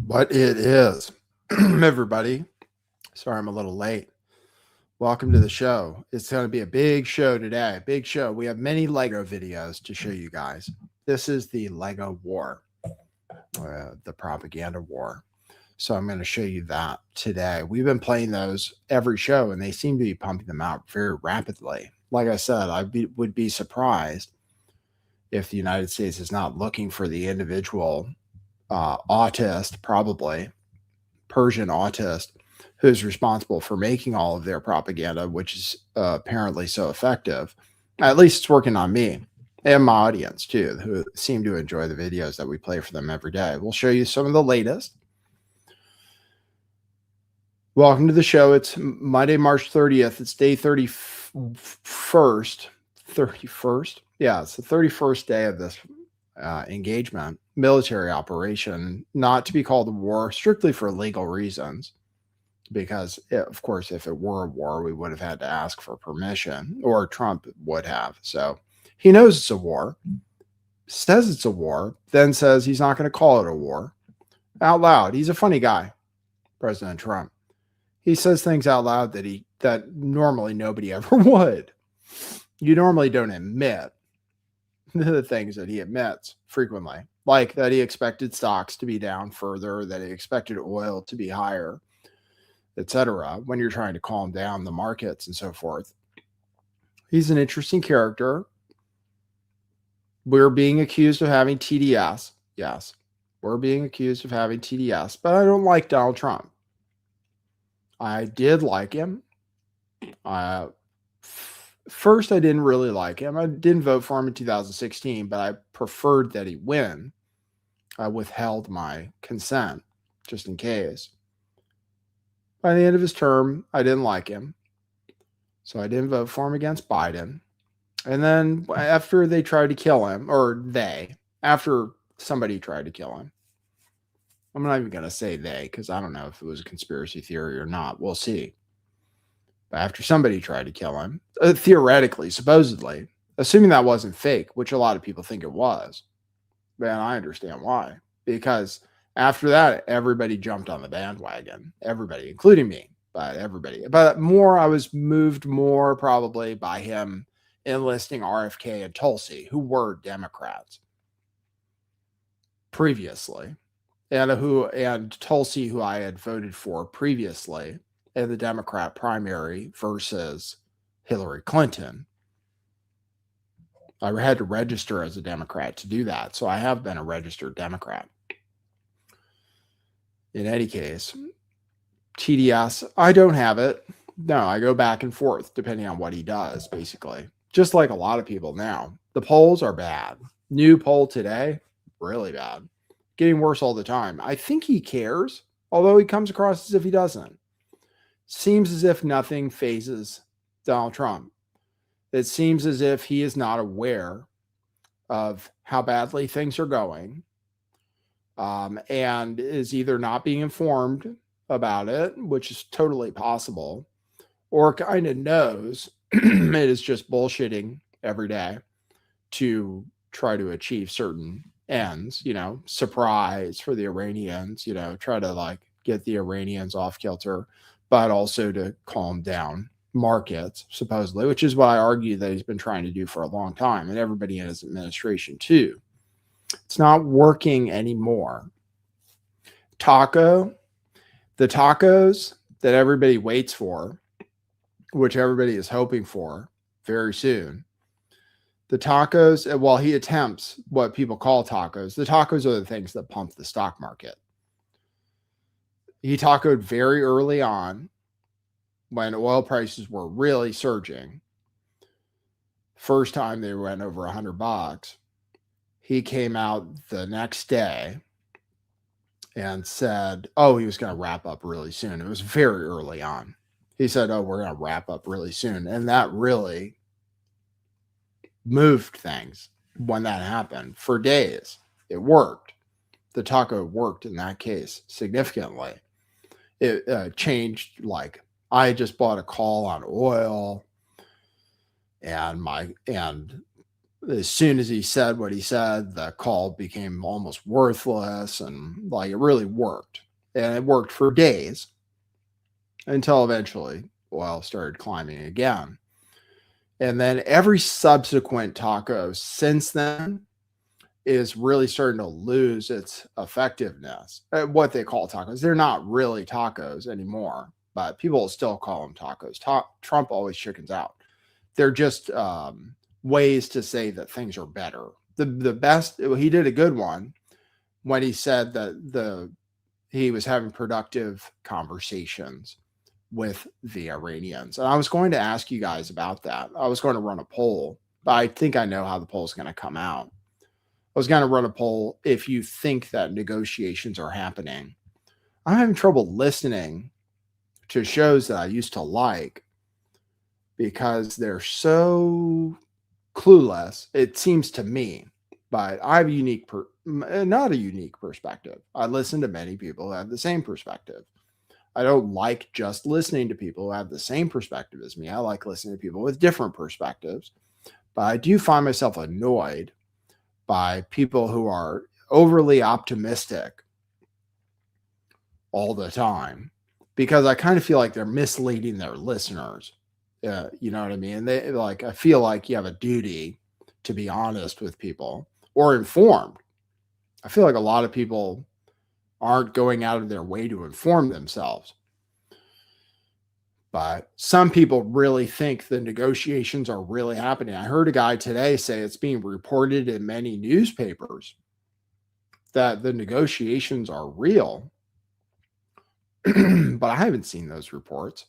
But it is. Everybody, sorry I'm a little late. Welcome to the show. It's going to be a big show today. Big show. We have many Lego videos to show you guys. This is the Lego war, the propaganda war. So I'm going to show you that today. We've been playing those every show, and they seem to be pumping them out very rapidly. Like I said, would be surprised if the United States is not looking for the individual autist, probably Persian autist, who's responsible for making all of their propaganda, which is apparently so effective. At least it's working on me and my audience too, who seem to enjoy the videos that we play for them every day. We'll show you some of the latest. Welcome to the show. It's Monday, March 30th. It's day 31st. 31st? Yeah, it's the 31st day of this engagement, military operation, not to be called a war strictly for legal reasons. Because, of course, if it were a war, we would have had to ask for permission, or Trump would have. So he knows it's a war, says it's a war, then says he's not going to call it a war out loud. He's a funny guy, President Trump. He says things out loud that normally nobody ever would. You normally don't admit the things that he admits frequently, like that he expected stocks to be down further, that he expected oil to be higher, etc., when you're trying to calm down the markets and so forth. He's an interesting character. We're being accused of having TDS. Yes, we're being accused of having TDS, but I don't like Donald Trump. I did like him. First, I didn't really like him. I didn't vote for him in 2016, but I preferred that he win. I withheld my consent just in case. By the end of his term, I didn't like him. So I didn't vote for him against Biden. And then after they tried to kill him, after somebody tried to kill him, I'm not even going to say they, because I don't know if it was a conspiracy theory or not. We'll see. But after somebody tried to kill him, theoretically, supposedly, assuming that wasn't fake, which a lot of people think it was, then I understand why. Because after that, everybody jumped on the bandwagon. Everybody, including me, but everybody. But I was moved more probably by him enlisting RFK and Tulsi, who were Democrats previously, and Tulsi, who I had voted for previously in the Democrat primary versus Hillary Clinton. I had to register as a Democrat to do that, so I have been a registered Democrat. In any case, TDS, I don't have it. No, I go back and forth depending on what he does, basically. Just like a lot of people now. The polls are bad. New poll today, really bad. Getting worse all the time. I think he cares, although he comes across as if he doesn't. Seems as if nothing phases Donald Trump. It seems as if he is not aware of how badly things are going, and is either not being informed about it, which is totally possible, or kind of knows it is just bullshitting every day to try to achieve certain ends, surprise for the Iranians, try to get the Iranians off kilter, but also to calm down markets, supposedly, which is what I argue that he's been trying to do for a long time, and everybody in his administration too. It's not working anymore. The tacos that everybody waits for, which everybody is hoping for very soon. The tacos, while he attempts what people call tacos, the tacos are the things that pump the stock market. He tacoed very early on when oil prices were really surging. First time they went over $100. He came out the next day and said, he was going to wrap up really soon. It was very early on. He said, we're going to wrap up really soon. And that really moved things when that happened for days. It worked. The taco worked in that case significantly. It changed, I just bought a call on oil and as soon as he said what he said, the call became almost worthless, and like it really worked. And it worked for days until eventually oil started climbing again. And then every subsequent taco since then is really starting to lose its effectiveness. What they call tacos, they're not really tacos anymore, but people still call them tacos. Trump always chickens out. They're just ways to say that things are better. The best, he did a good one when he said that he was having productive conversations with the Iranians. And I was going to ask you guys about that. I was going to run a poll, but I think I know how the poll is going to come out. I was going to run a poll if you think that negotiations are happening. I'm having trouble listening to shows that I used to like because they're so clueless, it seems to me. But I have not a unique perspective. I listen to many people who have the same perspective. I don't like just listening to people who have the same perspective as me. I like listening to people with different perspectives. But I do find myself annoyed by people who are overly optimistic all the time, because I kind of feel like they're misleading their listeners. You know what I mean? I feel like you have a duty to be honest with people or informed. I feel like a lot of people aren't going out of their way to inform themselves. But some people really think the negotiations are really happening. I heard a guy today say it's being reported in many newspapers that the negotiations are real. But I haven't seen those reports.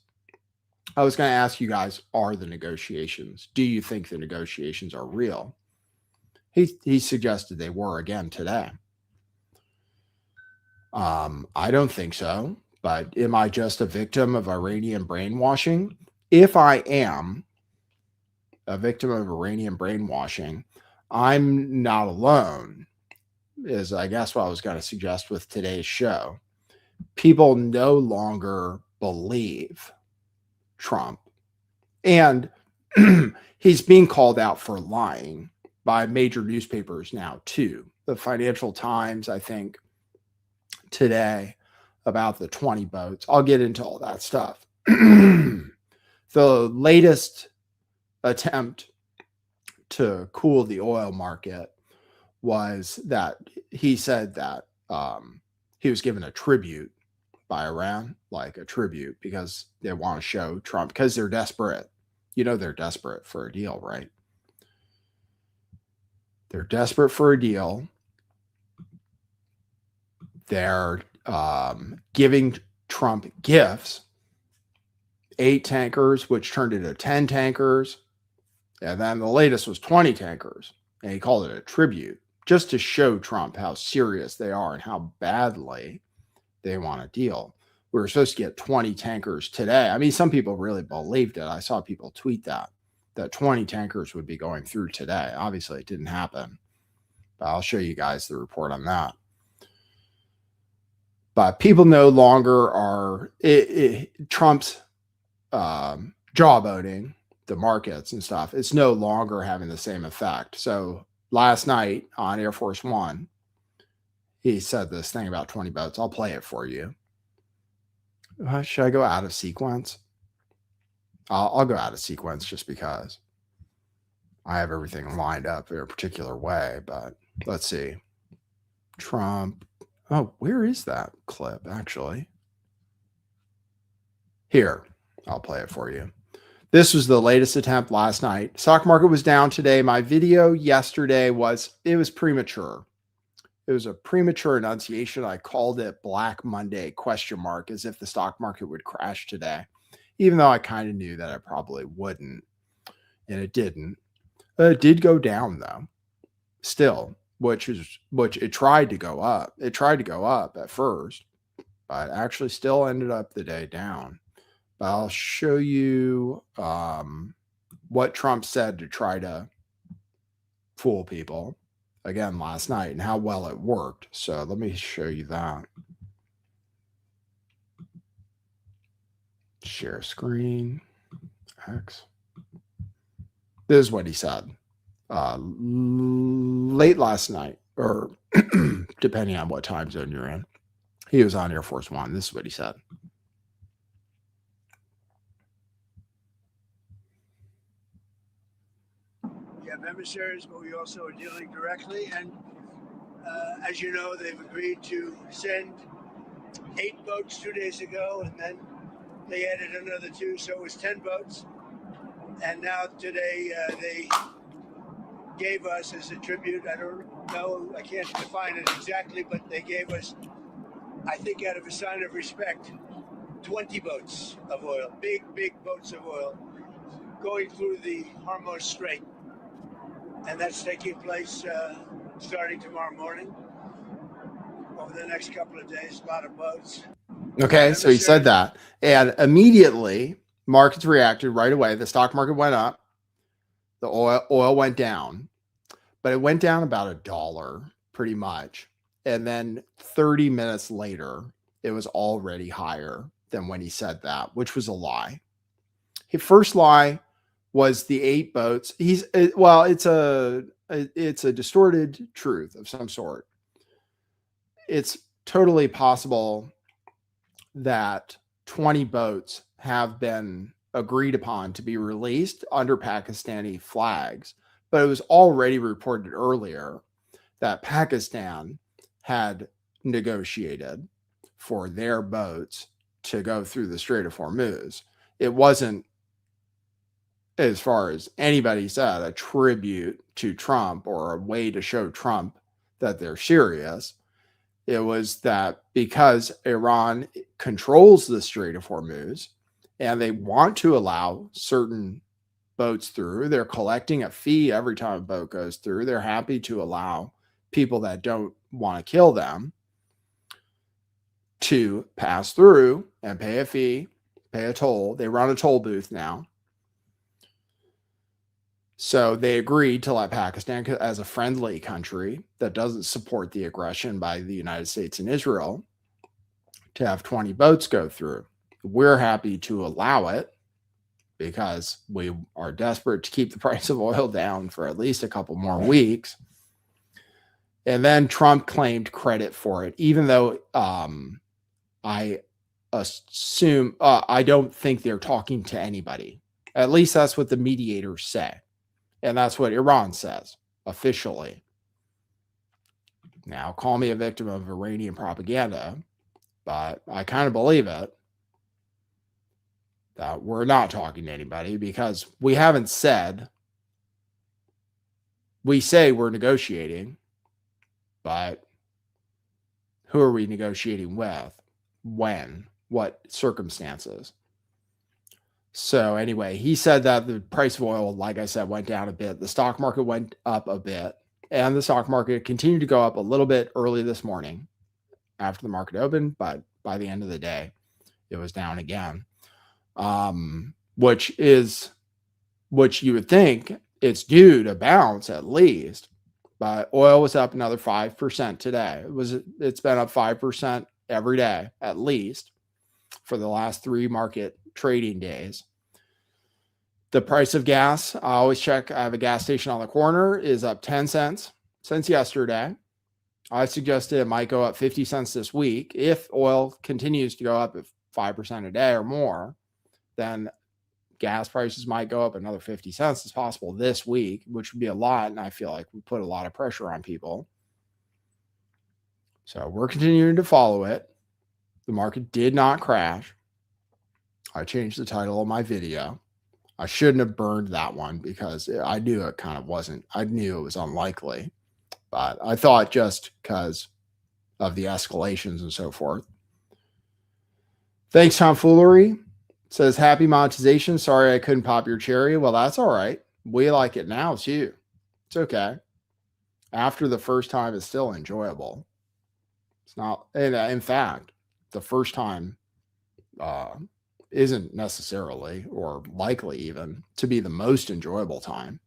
I was going to ask you guys, are the negotiations? Do you think the negotiations are real? He suggested they were again today. I don't think so, but am I just a victim of Iranian brainwashing? If I am a victim of Iranian brainwashing, I'm not alone, is I guess what I was going to suggest with today's show. People no longer believe Trump, and he's being called out for lying by major newspapers now too. The Financial Times, I think, today about the 20 boats. I'll get into all that stuff. The latest attempt to cool the oil market was that he said that he was given a tribute by Iran, like a tribute, because they want to show Trump, because they're desperate. You know, they're desperate for a deal, right? They're desperate for a deal. They're giving Trump gifts, 8 tankers, which turned into 10 tankers. And then the latest was 20 tankers. And he called it a tribute, just to show Trump how serious they are and how badly they want a deal. We were supposed to get 20 tankers today. I mean, some people really believed it. I saw people tweet that 20 tankers would be going through today. Obviously, it didn't happen. But I'll show you guys the report on that. But people no longer are Trump's jawboning the markets and stuff. It's no longer having the same effect. So last night on Air Force One, he said this thing about 20 boats. I'll play it for you. Should I go out of sequence? I'll go out of sequence just because I have everything lined up in a particular way. But let's see. Trump. Oh, where is that clip, actually? Here, I'll play it for you. This was the latest attempt last night. Stock market was down today. My video yesterday was premature. It was a premature enunciation. I called it Black Monday ? As if the stock market would crash today, even though I kind of knew that it probably wouldn't, and it didn't. It did go down though, still, which it tried to go up. It tried to go up at first, but actually still ended up the day down. But I'll show you what Trump said to try to fool people again last night and how well it worked. So let me show you that. Share screen. X. This is what he said. late last night, or depending on what time zone you're in. He was on Air Force One. This is what he said. We have emissaries, but we also are dealing directly. And as you know, they've agreed to send 8 boats 2 days ago, and then they added another 2, so it was 10 boats. And now today they gave us as a tribute, I don't know, I can't define it exactly, but they gave us, I think out of a sign of respect, 20 boats of oil, big boats of oil, going through the Hormuz Strait. And that's taking place starting tomorrow morning. Over the next couple of days, a lot of boats. Okay, so he said that. And immediately, markets reacted right away. The stock market went up. The oil went down. But it went down about $1 pretty much. And then 30 minutes later, it was already higher than when he said that, which was a lie. His first lie was the 8 boats. It's a distorted truth of some sort. It's totally possible that 20 boats have been agreed upon to be released under Pakistani flags, but it was already reported earlier that Pakistan had negotiated for their boats to go through the Strait of Hormuz. It wasn't, as far as anybody said, a tribute to Trump or a way to show Trump that they're serious. It was that because Iran controls the Strait of Hormuz and they want to allow certain boats through, they're collecting a fee every time a boat goes through. They're happy to allow people that don't want to kill them to pass through and pay a fee, pay a toll. They run a toll booth now. So they agreed to let Pakistan, as a friendly country that doesn't support the aggression by the United States and Israel, to have 20 boats go through. We're happy to allow it because we are desperate to keep the price of oil down for at least a couple more weeks. And then Trump claimed credit for it, even though I assume, I don't think they're talking to anybody. At least that's what the mediators say. And that's what Iran says officially. Now, call me a victim of Iranian propaganda, but I kind of believe it, that we're not talking to anybody because we haven't said, we say we're negotiating, but who are we negotiating with? When? What circumstances? So anyway, he said that the price of oil, like I said, went down a bit. The stock market went up a bit, and the stock market continued to go up a little bit early this morning after the market opened, but by the end of the day, it was down again, which you would think it's due to bounce at least, but oil was up another 5% today. It's been up 5% every day, at least, for the last 3 market trading days. The price of gas, I always check, I have a gas station on the corner, is up 10 cents since yesterday. I suggested it might go up 50 cents this week. If oil continues to go up at 5% a day or more, then gas prices might go up another 50 cents. It's possible this week, which would be a lot, and I feel like we put a lot of pressure on people. So we're continuing to follow it. The market did not crash. I changed the title of my video. I shouldn't have burned that one because I knew it kind of wasn't. I knew it was unlikely, but I thought just because of the escalations and so forth. Thanks, Tomfoolery. Says, happy monetization. Sorry I couldn't pop your cherry. Well, that's all right. We like it now too. It's okay. After the first time, it's still enjoyable. It's not, and in fact, the first time isn't necessarily or likely even to be the most enjoyable time.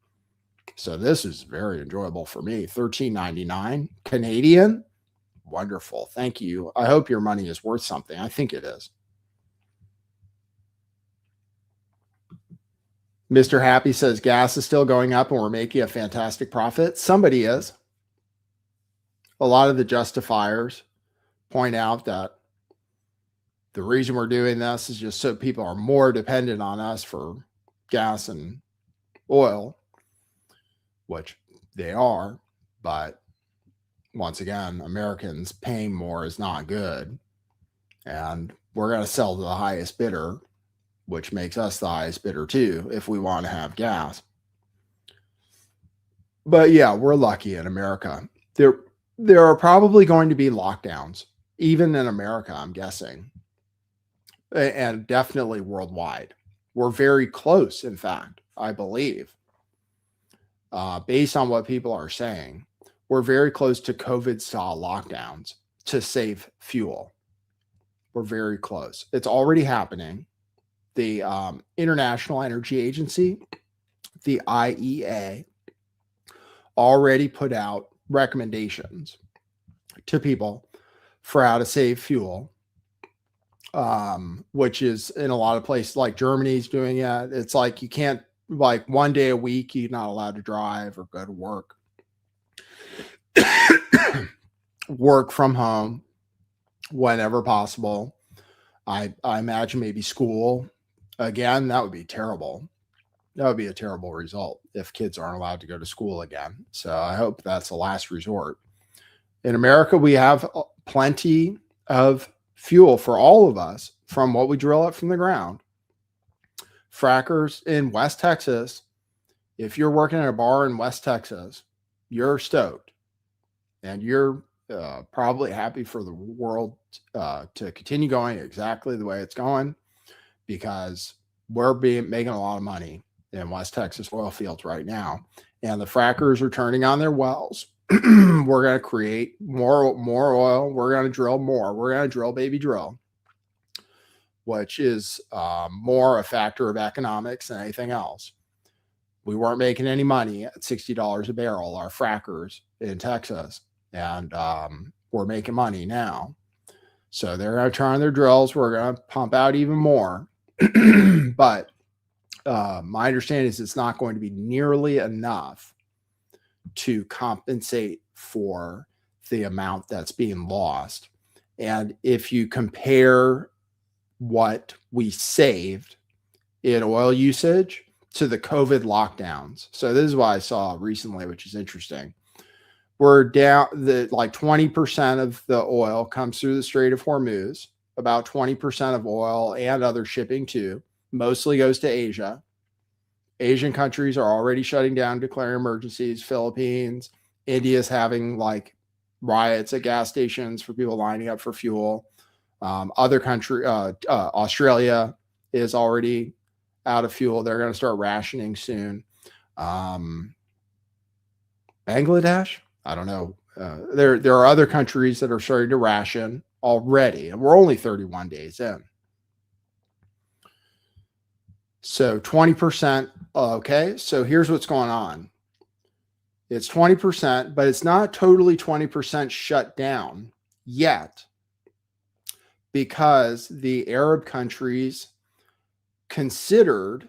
So this is very enjoyable for me. $13.99 Canadian. Wonderful. Thank you. I hope your money is worth something. I think it is. Mr. Happy says gas is still going up and we're making a fantastic profit. Somebody is. A lot of the justifiers point out that the reason we're doing this is just so people are more dependent on us for gas and oil, which they are. But once again, Americans paying more is not good. And we're going to sell to the highest bidder, which makes us the highest bidder too, if we want to have gas. But yeah, we're lucky in America. There are probably going to be lockdowns, even in America, I'm guessing, and definitely worldwide. We're very close, in fact, I believe, based on what people are saying, we're very close to COVID-style lockdowns to save fuel. We're very close. It's already happening. The International Energy Agency, the IEA, already put out recommendations to people for how to save fuel, which is in a lot of places, like Germany's doing it. It's like you can't, like, one day a week, you're not allowed to drive or go to work. Work from home whenever possible. I imagine maybe school. Again, that would be terrible. That would be a terrible result if kids aren't allowed to go to school again. So I hope that's the last resort. In America, we have plenty of fuel for all of us from what we drill up from the ground. Frackers in West Texas, if you're working at a bar in West Texas, you're stoked. And you're probably happy for the world to continue going exactly the way it's going, because we're making a lot of money in West Texas oil fields right now, and the frackers are turning on their wells. We're going to create more oil. We're going to drill more. We're going to drill, baby, drill, which is more a factor of economics than anything else. We weren't making any money at $60 a barrel, our frackers in Texas, and we're making money now. So they're going to turn on their drills. We're going to pump out even more. But my understanding is it's not going to be nearly enough to compensate for the amount that's being lost. And if you compare what we saved in oil usage to the COVID lockdowns, so this is what I saw recently, which is interesting. We're down, like 20% of the oil comes through the Strait of Hormuz. About 20% of oil and other shipping too mostly goes to Asia. Asian countries are already shutting down, declaring emergencies. Philippines, India's having like riots at gas stations for people lining up for fuel. Other country, Australia is already out of fuel. They're going to start rationing soon. Bangladesh, I don't know. There are other countries that are starting to ration already, and we're only 31 days in. So 20%. Okay, so here's what's going on. It's 20%, but it's not totally 20% shut down yet, because the Arab countries considered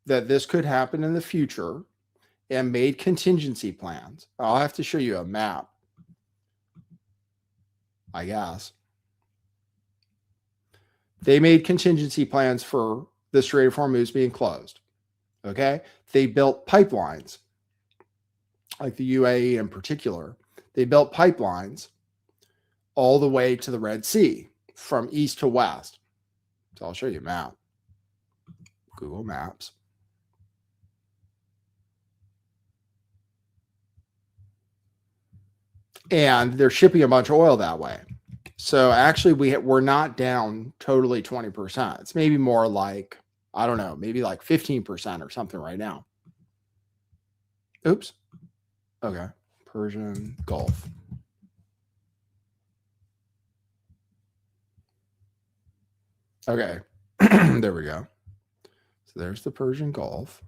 that this could happen in the future and made contingency plans. I'll have to show you a map, I guess. They made contingency plans for the Strait of Hormuz being closed. Okay. They built pipelines, like the UAE in particular. They built pipelines all the way to the Red Sea from east to west. So I'll show you a map. Google Maps. And they're shipping a bunch of oil that way. So actually we're not down totally 20%. It's maybe more like, I don't know, maybe like 15% or something right now. Oops. Okay. Persian Gulf. Okay. There we go. So there's the Persian Gulf.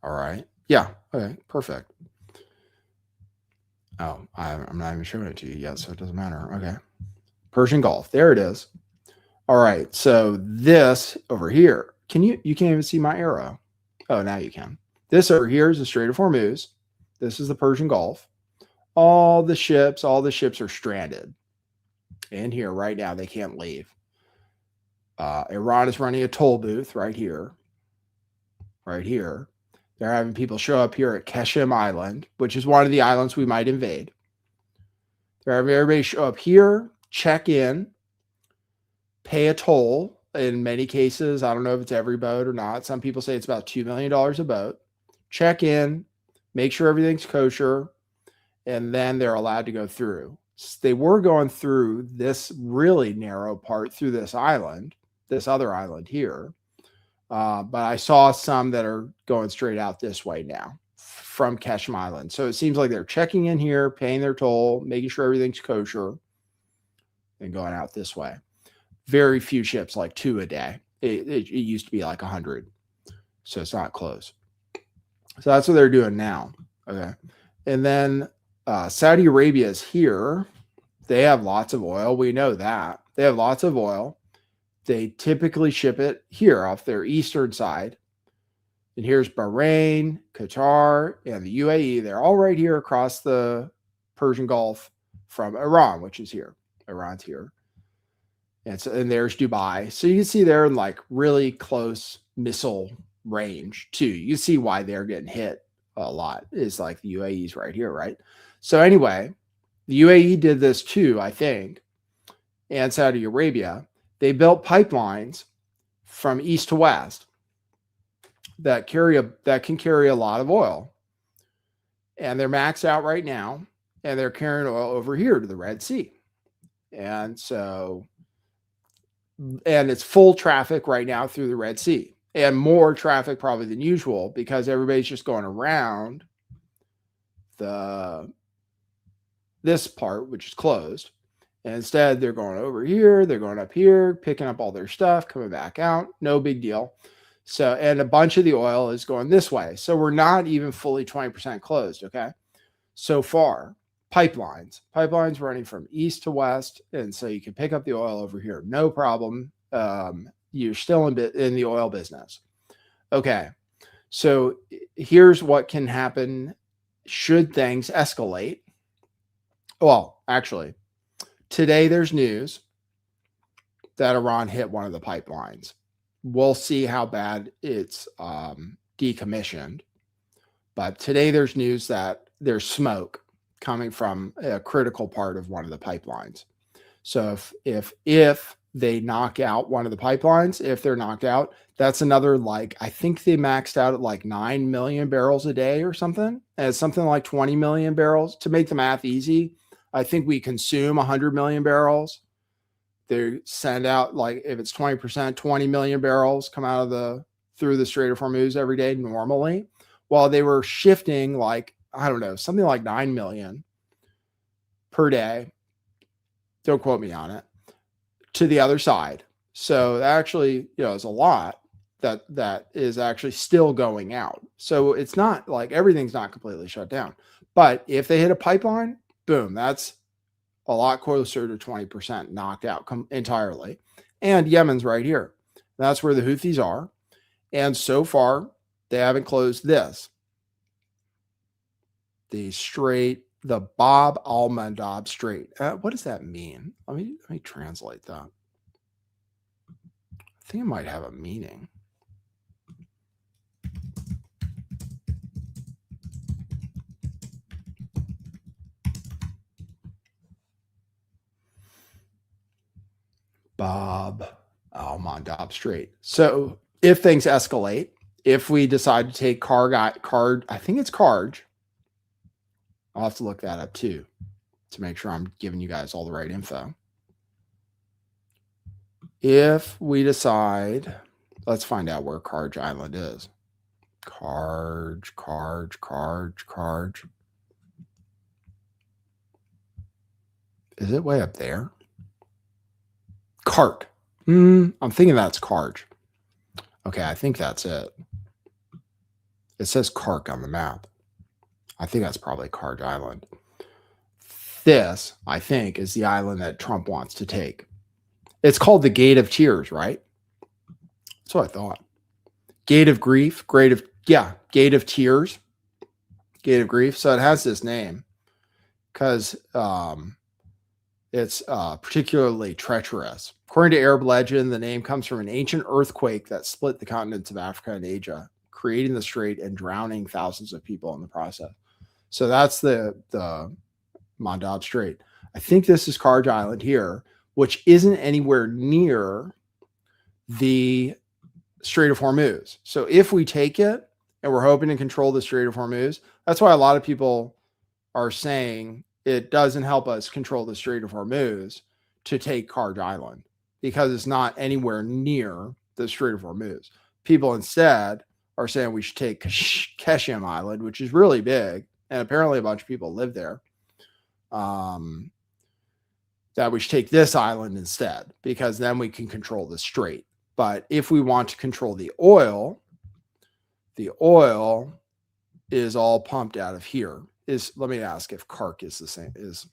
All right. Yeah. Okay. Perfect. Oh, I'm not even showing it to you yet, so it doesn't matter. Okay. Persian Gulf. There it is. All right. So this over here, you can't even see my arrow. Oh, now you can. This over here is the Strait of Hormuz. This is the Persian Gulf. All the ships are stranded in here right now. They can't leave. Iran is running a toll booth right here. Right here. They're having people show up here at Keshem Island, which is one of the islands we might invade. They're having everybody show up here, check in, pay a toll. In many cases, I don't know if it's every boat or not. Some people say it's about $2 million a boat. Check in, make sure everything's kosher, and then they're allowed to go through. They were going through this really narrow part through this island, this other island here. But I saw some that are going straight out this way now from Keshem Island. So it seems like they're checking in here, paying their toll, making sure everything's kosher, and going out this way. Very few ships, like 2 a day. It used to be like 100. So it's not close. So that's what they're doing now. Okay. And then Saudi Arabia is here. They have lots of oil. We know that. They have lots of oil. They typically ship it here off their eastern side. And here's Bahrain, Qatar, and the UAE. They're all right here across the Persian Gulf from Iran, which is here. Iran's here. And there's Dubai. So you can see they're in like really close missile range too. You see why they're getting hit a lot. Is like the UAE's right here, right? So anyway, the UAE did this too, I think, and Saudi Arabia. They built pipelines from east to west that can carry a lot of oil. And they're maxed out right now, and they're carrying oil over here to the Red Sea. And it's full traffic right now through the Red Sea, and more traffic probably than usual because everybody's just going around this part, which is closed. And instead, they're going over here, they're going up here, picking up all their stuff, coming back out. No big deal. So, and a bunch of the oil is going this way. So we're not even fully 20% closed, okay? So far, pipelines running from east to west. And so you can pick up the oil over here. No problem. You're still in the oil business. Okay. So here's what can happen should things escalate. Well, actually, today there's news that Iran hit one of the pipelines. We'll see how bad it's decommissioned. But today there's news that there's smoke coming from a critical part of one of the pipelines. So if they knock out one of the pipelines, if they're knocked out, that's another, like, I think they maxed out at like 9 million barrels a day or something. And it's something like 20 million barrels. To make the math easy, I think we consume 100 million barrels. They send out, like, if it's 20%, 20 million barrels come out of through the Strait of Hormuz every day normally. While they were shifting, like, I don't know, something like 9 million per day. Don't quote me on it. To the other side. So that actually, is a lot that is actually still going out. So it's not like everything's not completely shut down. But if they hit a pipeline, boom, that's a lot closer to 20% knocked out entirely. And Yemen's right here. That's where the Houthis are. And so far, they haven't closed this. The Bab al-Mandab Strait. What does that mean? Let me translate that. I think it might have a meaning. Bab al-Mandab Strait. So if things escalate, if we decide to take I think it's Karj. I'll have to look that up too to make sure I'm giving you guys all the right info. If we decide, let's find out where Karj Island is. Karj. Is it way up there? Kark. I'm thinking that's Karj. Okay, I think that's it. It says Kark on the map. I think that's probably Karj Island. This, I think, is the island that Trump wants to take. It's called the Gate of Tears, right? That's what I thought. Gate of Grief, Yeah, Gate of Tears, Gate of Grief. So it has this name because it's particularly treacherous. According to Arab legend, the name comes from an ancient earthquake that split the continents of Africa and Asia, creating the strait and drowning thousands of people in the process. So that's the Mandab Strait. I think this is Karj Island here, which isn't anywhere near the Strait of Hormuz. So if we take it and we're hoping to control the Strait of Hormuz, that's why a lot of people are saying it doesn't help us control the Strait of Hormuz to take Karj Island because it's not anywhere near the Strait of Hormuz. People instead are saying we should take Keshem Island, which is really big, and apparently a bunch of people live there. That we should take this island instead because then we can control the strait. But if we want to control the oil is all pumped out of here. Let me ask if Kark is the same. Is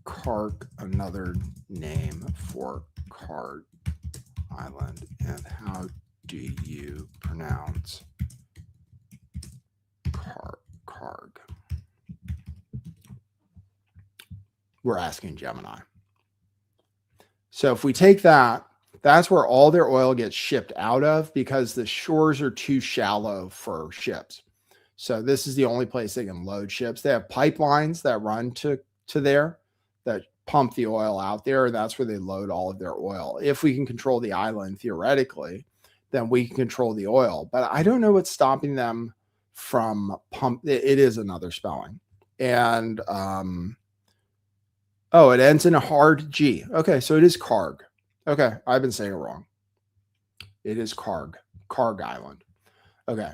Kark another name for Karg Island? And how do you pronounce Karg? We're asking Gemini. So if we take that, that's where all their oil gets shipped out of because the shores are too shallow for ships. So this is the only place they can load ships. They have pipelines that run to there that pump the oil out there, and that's where they load all of their oil. If we can control the island, theoretically, then we can control the oil. But I don't know what's stopping them from pump. It is another spelling. And oh, it ends in a hard G. Okay, so it is Karg. Okay, I've been saying it wrong. It is Karg Island. Okay.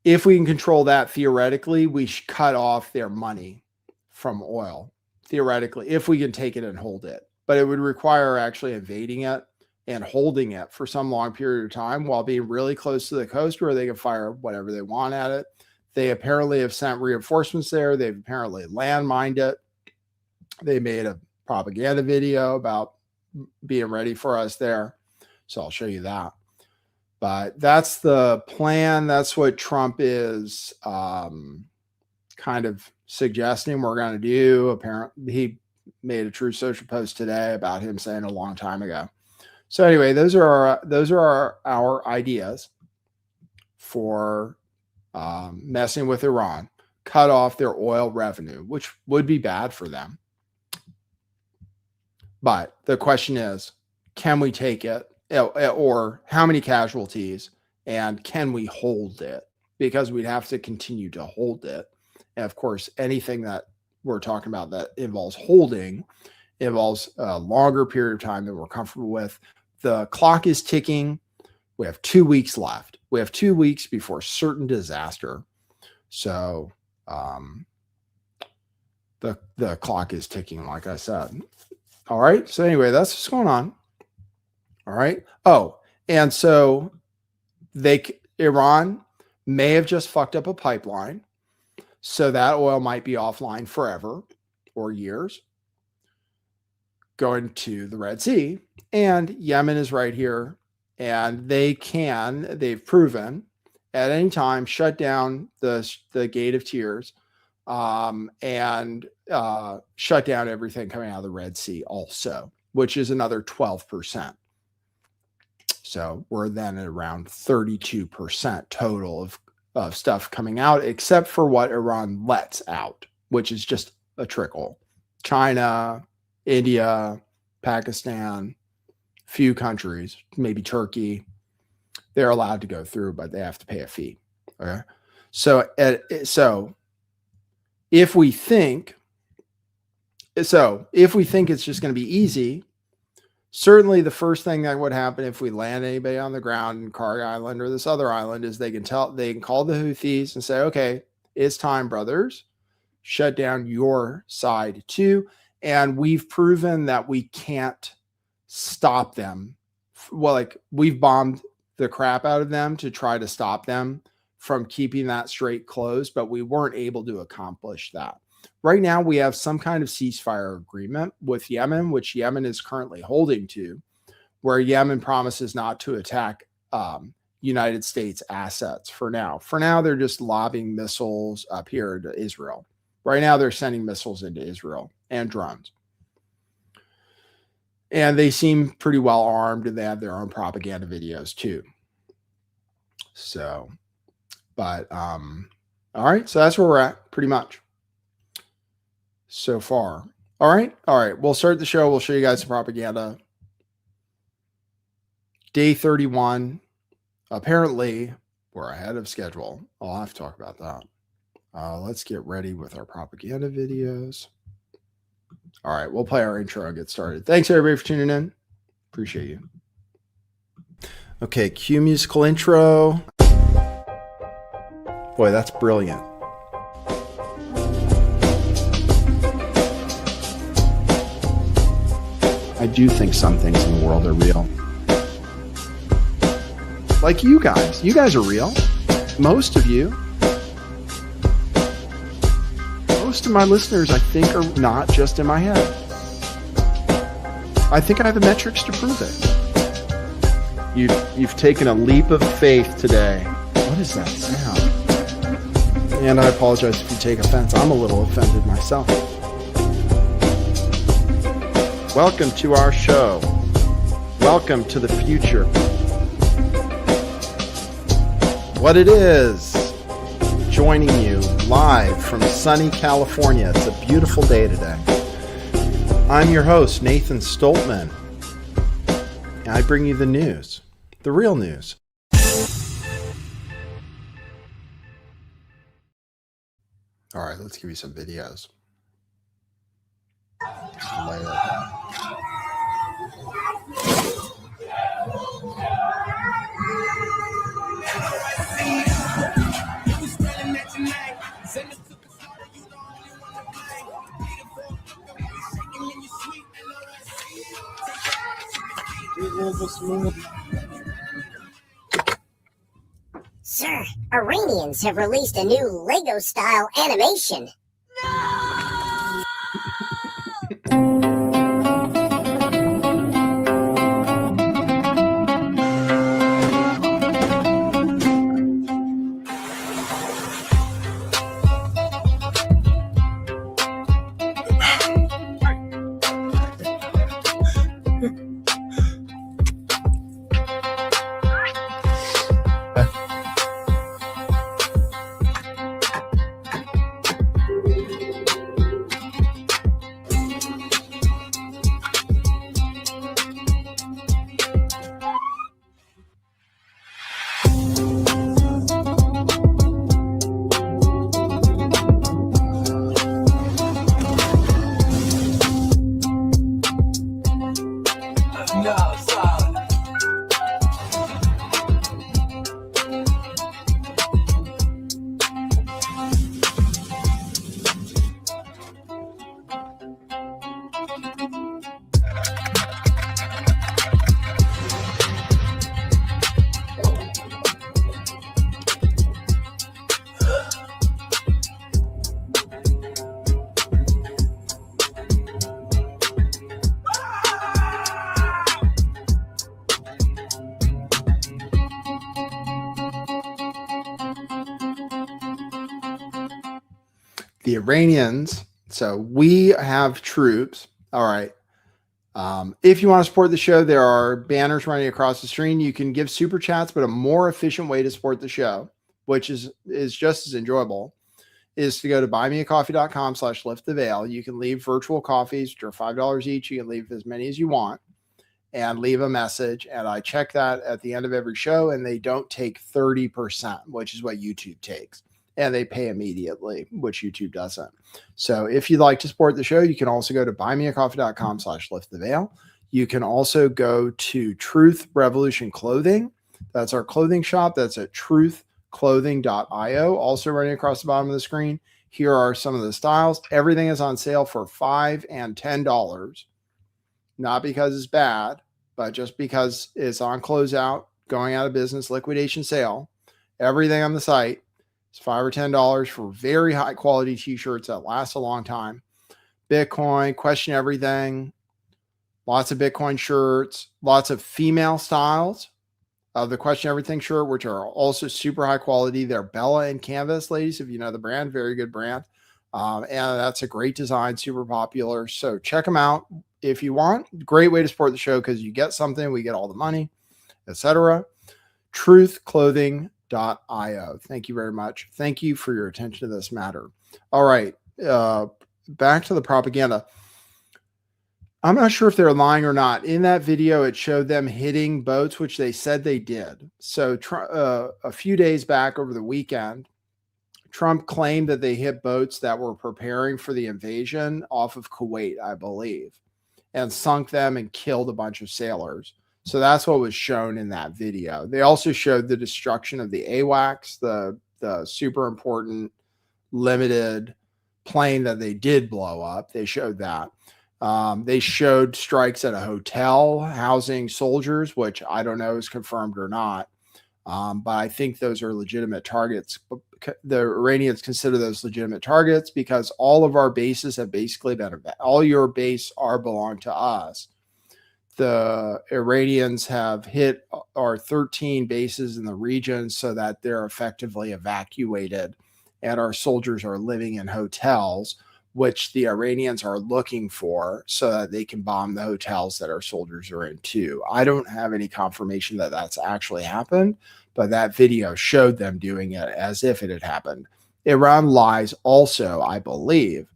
If we can control that, theoretically, we should cut off their money from oil. Theoretically, if we can take it and hold it. But it would require actually invading it and holding it for some long period of time while being really close to the coast where they can fire whatever they want at it. They apparently have sent reinforcements there. They've apparently landmined it. They made a propaganda video about being ready for us there. So I'll show you that. But that's the plan. That's what Trump is kind of suggesting we're going to do. Apparently, he made a Truth Social post today about him saying a long time ago. So anyway, those are our ideas for messing with Iran. Cut off their oil revenue, which would be bad for them. But the question is, can we take it? Or how many casualties, and can we hold it? Because we'd have to continue to hold it. And of course, anything that we're talking about that involves holding involves a longer period of time than we're comfortable with. The clock is ticking. We have 2 weeks left. We have 2 weeks before certain disaster. So the clock is ticking, like I said. All right. So anyway, that's what's going on. All right. Oh, and so Iran may have just fucked up a pipeline. So that oil might be offline forever or years going to the Red Sea. And Yemen is right here. And they've proven at any time, shut down the Gate of Tears and shut down everything coming out of the Red Sea also, which is another 12%. So we're then at around 32% total of stuff coming out, except for what Iran lets out, which is just a trickle. China, India, Pakistan, few countries, maybe Turkey, they're allowed to go through, but they have to pay a fee. Okay. So if we think it's just going to be easy, certainly the first thing that would happen if we land anybody on the ground in Karg Island or this other island is they can call the Houthis and say, okay, it's time, brothers, shut down your side too. And we've proven that we can't stop them. Well, like we've bombed the crap out of them to try to stop them from keeping that strait closed, but we weren't able to accomplish that. Right now, we have some kind of ceasefire agreement with Yemen, which Yemen is currently holding to, where Yemen promises not to attack United States assets for now. For now, they're just lobbing missiles up here to Israel. Right now, they're sending missiles into Israel and drones. And they seem pretty well armed, and they have their own propaganda videos too. So, but, all right. So that's where we're at pretty much so far. All right. We'll start the show. We'll show you guys some propaganda. Day 31. Apparently, we're ahead of schedule. I'll have to talk about that. Let's get ready with our propaganda videos. All right, we'll play our intro and get started. Thanks, everybody, for tuning in. Appreciate you. Okay, cue musical intro. Boy, that's brilliant. I do think some things in the world are real. Like you guys. You guys are real. Most of you. Most of my listeners, I think, are not just in my head. I think I have the metrics to prove it. You've taken a leap of faith today. What is that sound? And I apologize if you take offense. I'm a little offended myself. Welcome to our show. Welcome to the future. What it is, joining you live from sunny California. It's a beautiful day today. I'm your host, Nathan Stoltman. And I bring you the news, the real news. All right, let's give you some videos. Sir, Iranians have released a new Lego-style animation. The Iranians, so we have troops. All right. If you want to support the show, there are banners running across the screen. You can give super chats, but a more efficient way to support the show, which is just as enjoyable, is to go to buymeacoffee.com/lifttheveil. You can leave virtual coffees, which are $5 each. You can leave as many as you want and leave a message. And I check that at the end of every show, and they don't take 30%, which is what YouTube takes. And they pay immediately, which YouTube doesn't. So if you'd like to support the show, you can also go to buymeacoffee.com/lifttheveil. You can also go to Truth Revolution Clothing. That's our clothing shop. That's at truthclothing.io. Also running across the bottom of the screen. Here are some of the styles. Everything is on sale for $5 and $10. Not because it's bad, but just because it's on closeout, going out of business, liquidation sale. Everything on the site. It's $5 or $10 for very high quality t-shirts that last a long time. Bitcoin, question everything. Lots of Bitcoin shirts, lots of female styles. The Question Everything shirt, which are also super high quality. They're Bella and Canvas, ladies, if you know the brand. Very good brand. And that's a great design, super popular. So check them out if you want. Great way to support the show because you get something, we get all the money, etc. Truthclothing.io. Thank you very much. Thank you for your attention to this matter. All right. Back to the propaganda. I'm not sure if they're lying or not. In that video, it showed them hitting boats, which they said they did. So a few days back over the weekend, Trump claimed that they hit boats that were preparing for the invasion off of Kuwait, I believe, and sunk them and killed a bunch of sailors. So that's what was shown in that video. They also showed the destruction of the AWACS, the super important limited plane that they did blow up. They showed that. They showed strikes at a hotel housing soldiers, which I don't know is confirmed or not. But I think those are legitimate targets. The Iranians consider those legitimate targets because all of our bases have basically been, all your base belong to us. The Iranians have hit our 13 bases in the region so that they're effectively evacuated, and our soldiers are living in hotels, which the Iranians are looking for so that they can bomb the hotels that our soldiers are in too. I don't have any confirmation that that's actually happened, but that video showed them doing it as if it had happened. Iran lies also, I believe,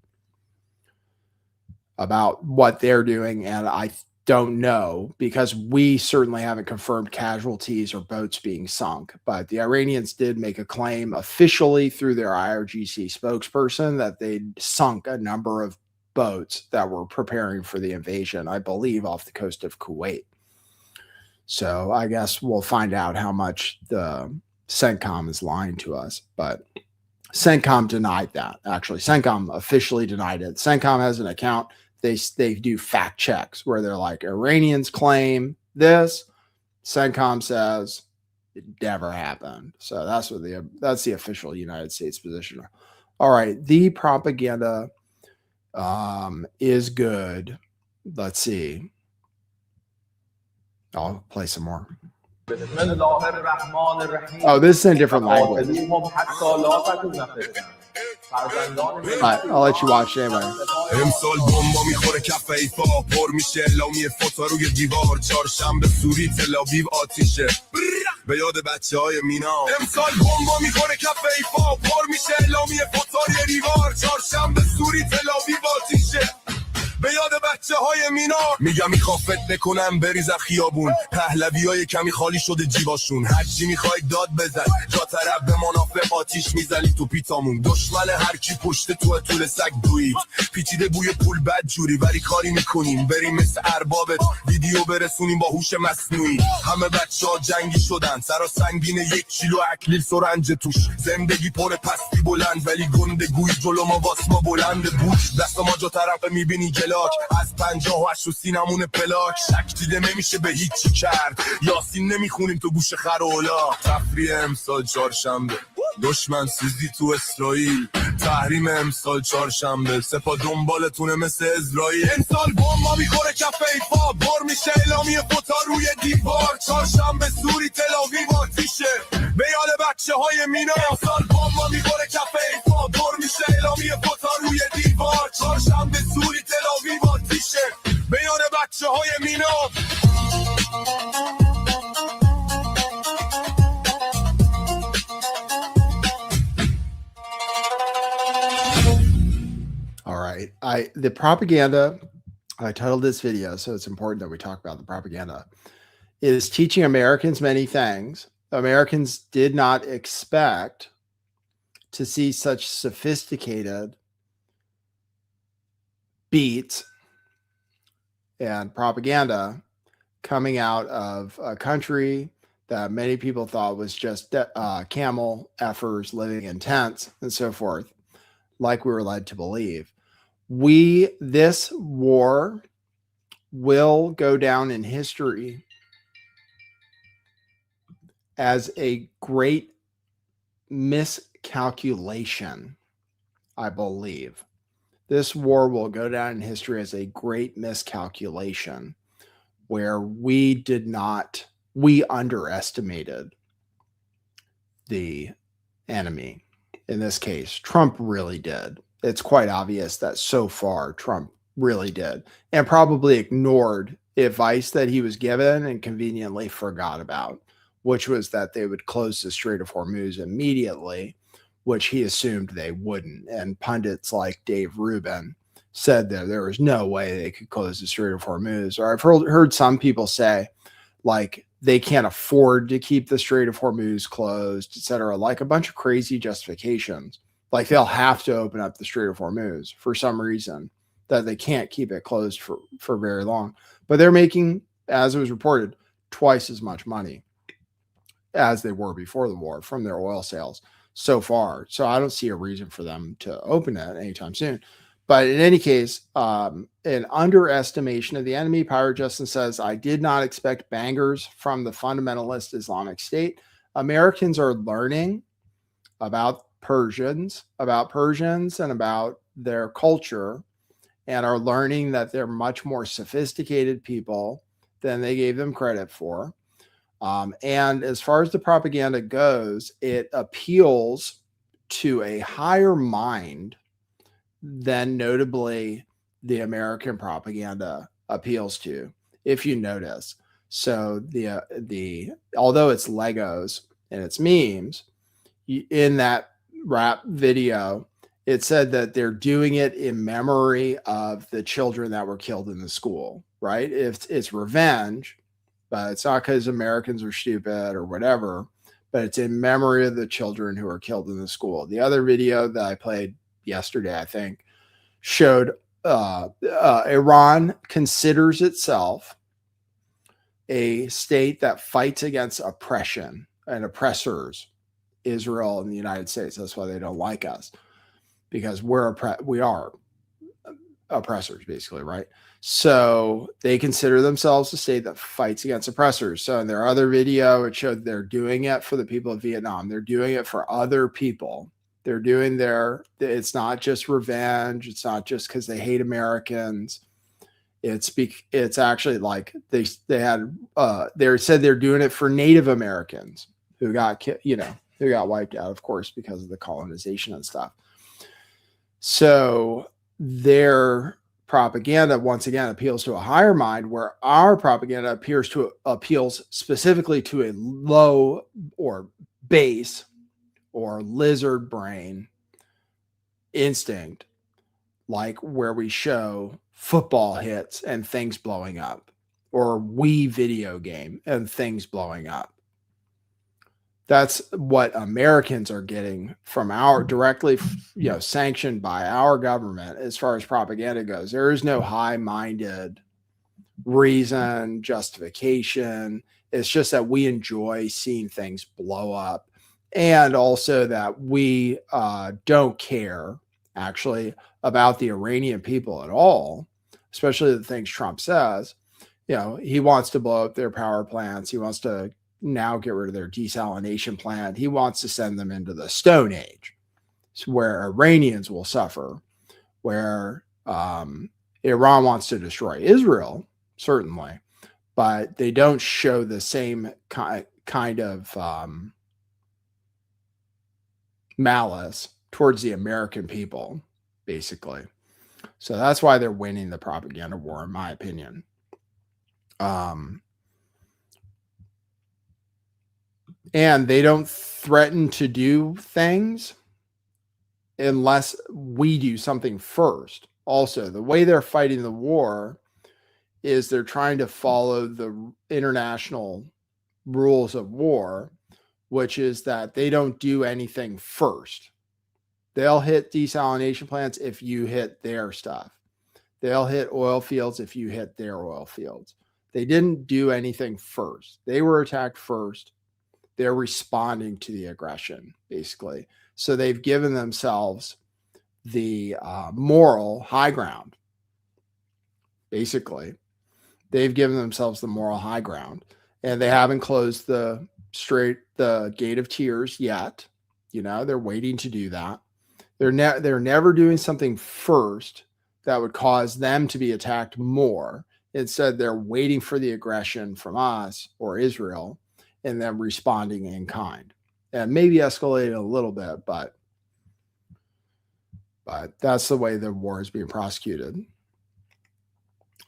about what they're doing, and I don't know because we certainly haven't confirmed casualties or boats being sunk. But the Iranians did make a claim officially through their IRGC spokesperson that they'd sunk a number of boats that were preparing for the invasion, I believe, off the coast of Kuwait. So I guess we'll find out how much the CENTCOM is lying to us. But CENTCOM denied that. Actually, CENTCOM officially denied it. CENTCOM has an account. They do fact checks where they're like, Iranians claim this, CENTCOM says it never happened. So that's the official United States position. All right, the propaganda is good. Let's see. I'll play some more. Oh, this is in a different language. I'll let you watch it anyway. امسال بمبا میخوره کف ایفا پر میشه اعلامیه فوتا روی دیوار چهارشنبه سوری تل‌آویو آتیشه به یاد بچه‌های مینا امسال بمبا میخوره کف ایفا پر میشه اعلامیه فوتا روی دیوار چهارشنبه سوری تل‌آویو آتیشه به یاد بچه‌های مینا میگم میخوام فتنه کنم بریزن خیابون پهلویای کمی خالی شده جیباشون هرچی میخوای داد بزن جا طرف به منافق آتیش میزنی تو پیتامون دشمن هر کی پشت تو طول سگ دوید پیچیده بوی پول بد جوری ولی کاری میکنیم بریم مثل اربابت ویدیو برسونیم با هوش مصنوعی همه بچه‌ها جنگی شدن سرا سنگین 1 کیلو اکلیل سرنج توش زندگی پر پستی بلند ولی گندگوی جلو ما واسما بلند بود دست ما جا طرف میبینی از 58 و سینمون پلاک شک دیده نمیشه به هیچی کرد یاسین نمیخونیم تو گوش خرولا تفریح امسال چهارشنبه دشمن سوزی تو اسرائیل تحریم امسال چهارشنبه سپاه دنبالتونه مثل اسرائیل امسال بمبا میخوره کف ایفا بر میشه اعلامیه فوتا روی دیوار چهارشنبه سوری تل‌آویو آتیشه به یاد بچه‌های مینا امسال بمبا میخوره کف ایفا بر میشه اعلامیه فوتا روی دیوار چهارشنبه سوری تل‌آویو آتیشه به یاد بچه‌های مینا All right. The propaganda, I titled this video, so it's important that we talk about the propaganda, is teaching Americans many things. Americans did not expect to see such sophisticated beats and propaganda coming out of a country that many people thought was just camel effers living in tents and so forth, like we were led to believe. This war will go down in history as a great miscalculation, I believe. This war will go down in history as a great miscalculation where we did not we underestimated the enemy. In this case, Trump really did. It's quite obvious that so far Trump really did, and probably ignored advice that he was given and conveniently forgot about, which was that they would close the Strait of Hormuz immediately, which he assumed they wouldn't. And pundits like Dave Rubin said that there was no way they could close the Strait of Hormuz. Or I've heard some people say, like, they can't afford to keep the Strait of Hormuz closed, etc. Like a bunch of crazy justifications. Like they'll have to open up the Strait of Hormuz for some reason, that they can't keep it closed for very long. But they're making, as it was reported, twice as much money as they were before the war from their oil sales so far. So I don't see a reason for them to open it anytime soon. But in any case, an underestimation of the enemy. Pirate Justin says, I did not expect bangers from the fundamentalist Islamic State. Americans are learning about Persians and about their culture, and are learning that they're much more sophisticated people than they gave them credit for. And as far as the propaganda goes, it appeals to a higher mind than notably the American propaganda appeals to, if you notice. So the although it's Legos and it's memes, in that rap video, it said that they're doing it in memory of the children that were killed in the school, right? It's revenge, but it's not because Americans are stupid or whatever, but it's in memory of the children who were killed in the school. The other video that I played yesterday, I think, showed Iran considers itself a state that fights against oppression and oppressors, Israel and the United States. That's why they don't like us, because we are oppressors, basically, right? So they consider themselves a state that fights against oppressors. So in their other video, it showed they're doing it for the people of Vietnam. They're doing it for other people. They're doing it's not just revenge. It's not just because they hate Americans. It's actually like they said they're doing it for Native Americans who got wiped out, of course, because of the colonization and stuff. So their propaganda, once again, appeals to a higher mind, where our propaganda appeals specifically to a low or base or lizard brain instinct, like where we show football hits and things blowing up, or Wii video game and things blowing up. That's what Americans are getting from directly, sanctioned by our government as far as propaganda goes. There is no high-minded reason, justification. It's just that we enjoy seeing things blow up, and also that we don't care, actually, about the Iranian people at all, especially the things Trump says. He wants to blow up their power plants. He wants to now get rid of their desalination plant. He wants to send them into the Stone Age, where Iranians will suffer, where Iran wants to destroy Israel, certainly, but they don't show the same kind of malice towards the American people, basically. So that's why they're winning the propaganda war, in my opinion. And they don't threaten to do things unless we do something first. Also, the way they're fighting the war is they're trying to follow the international rules of war, which is that they don't do anything first. They'll hit desalination plants if you hit their stuff. They'll hit oil fields if you hit their oil fields. They didn't do anything first. They were attacked first. They're responding to the aggression, basically. So they've given themselves the moral high ground, basically. They've given themselves the moral high ground, and they haven't closed the Gate of Tears yet. They're waiting to do that. They're never doing something first that would cause them to be attacked more Instead, they're waiting for the aggression from us or Israel and then responding in kind. And maybe escalating a little bit, but that's the way the war is being prosecuted.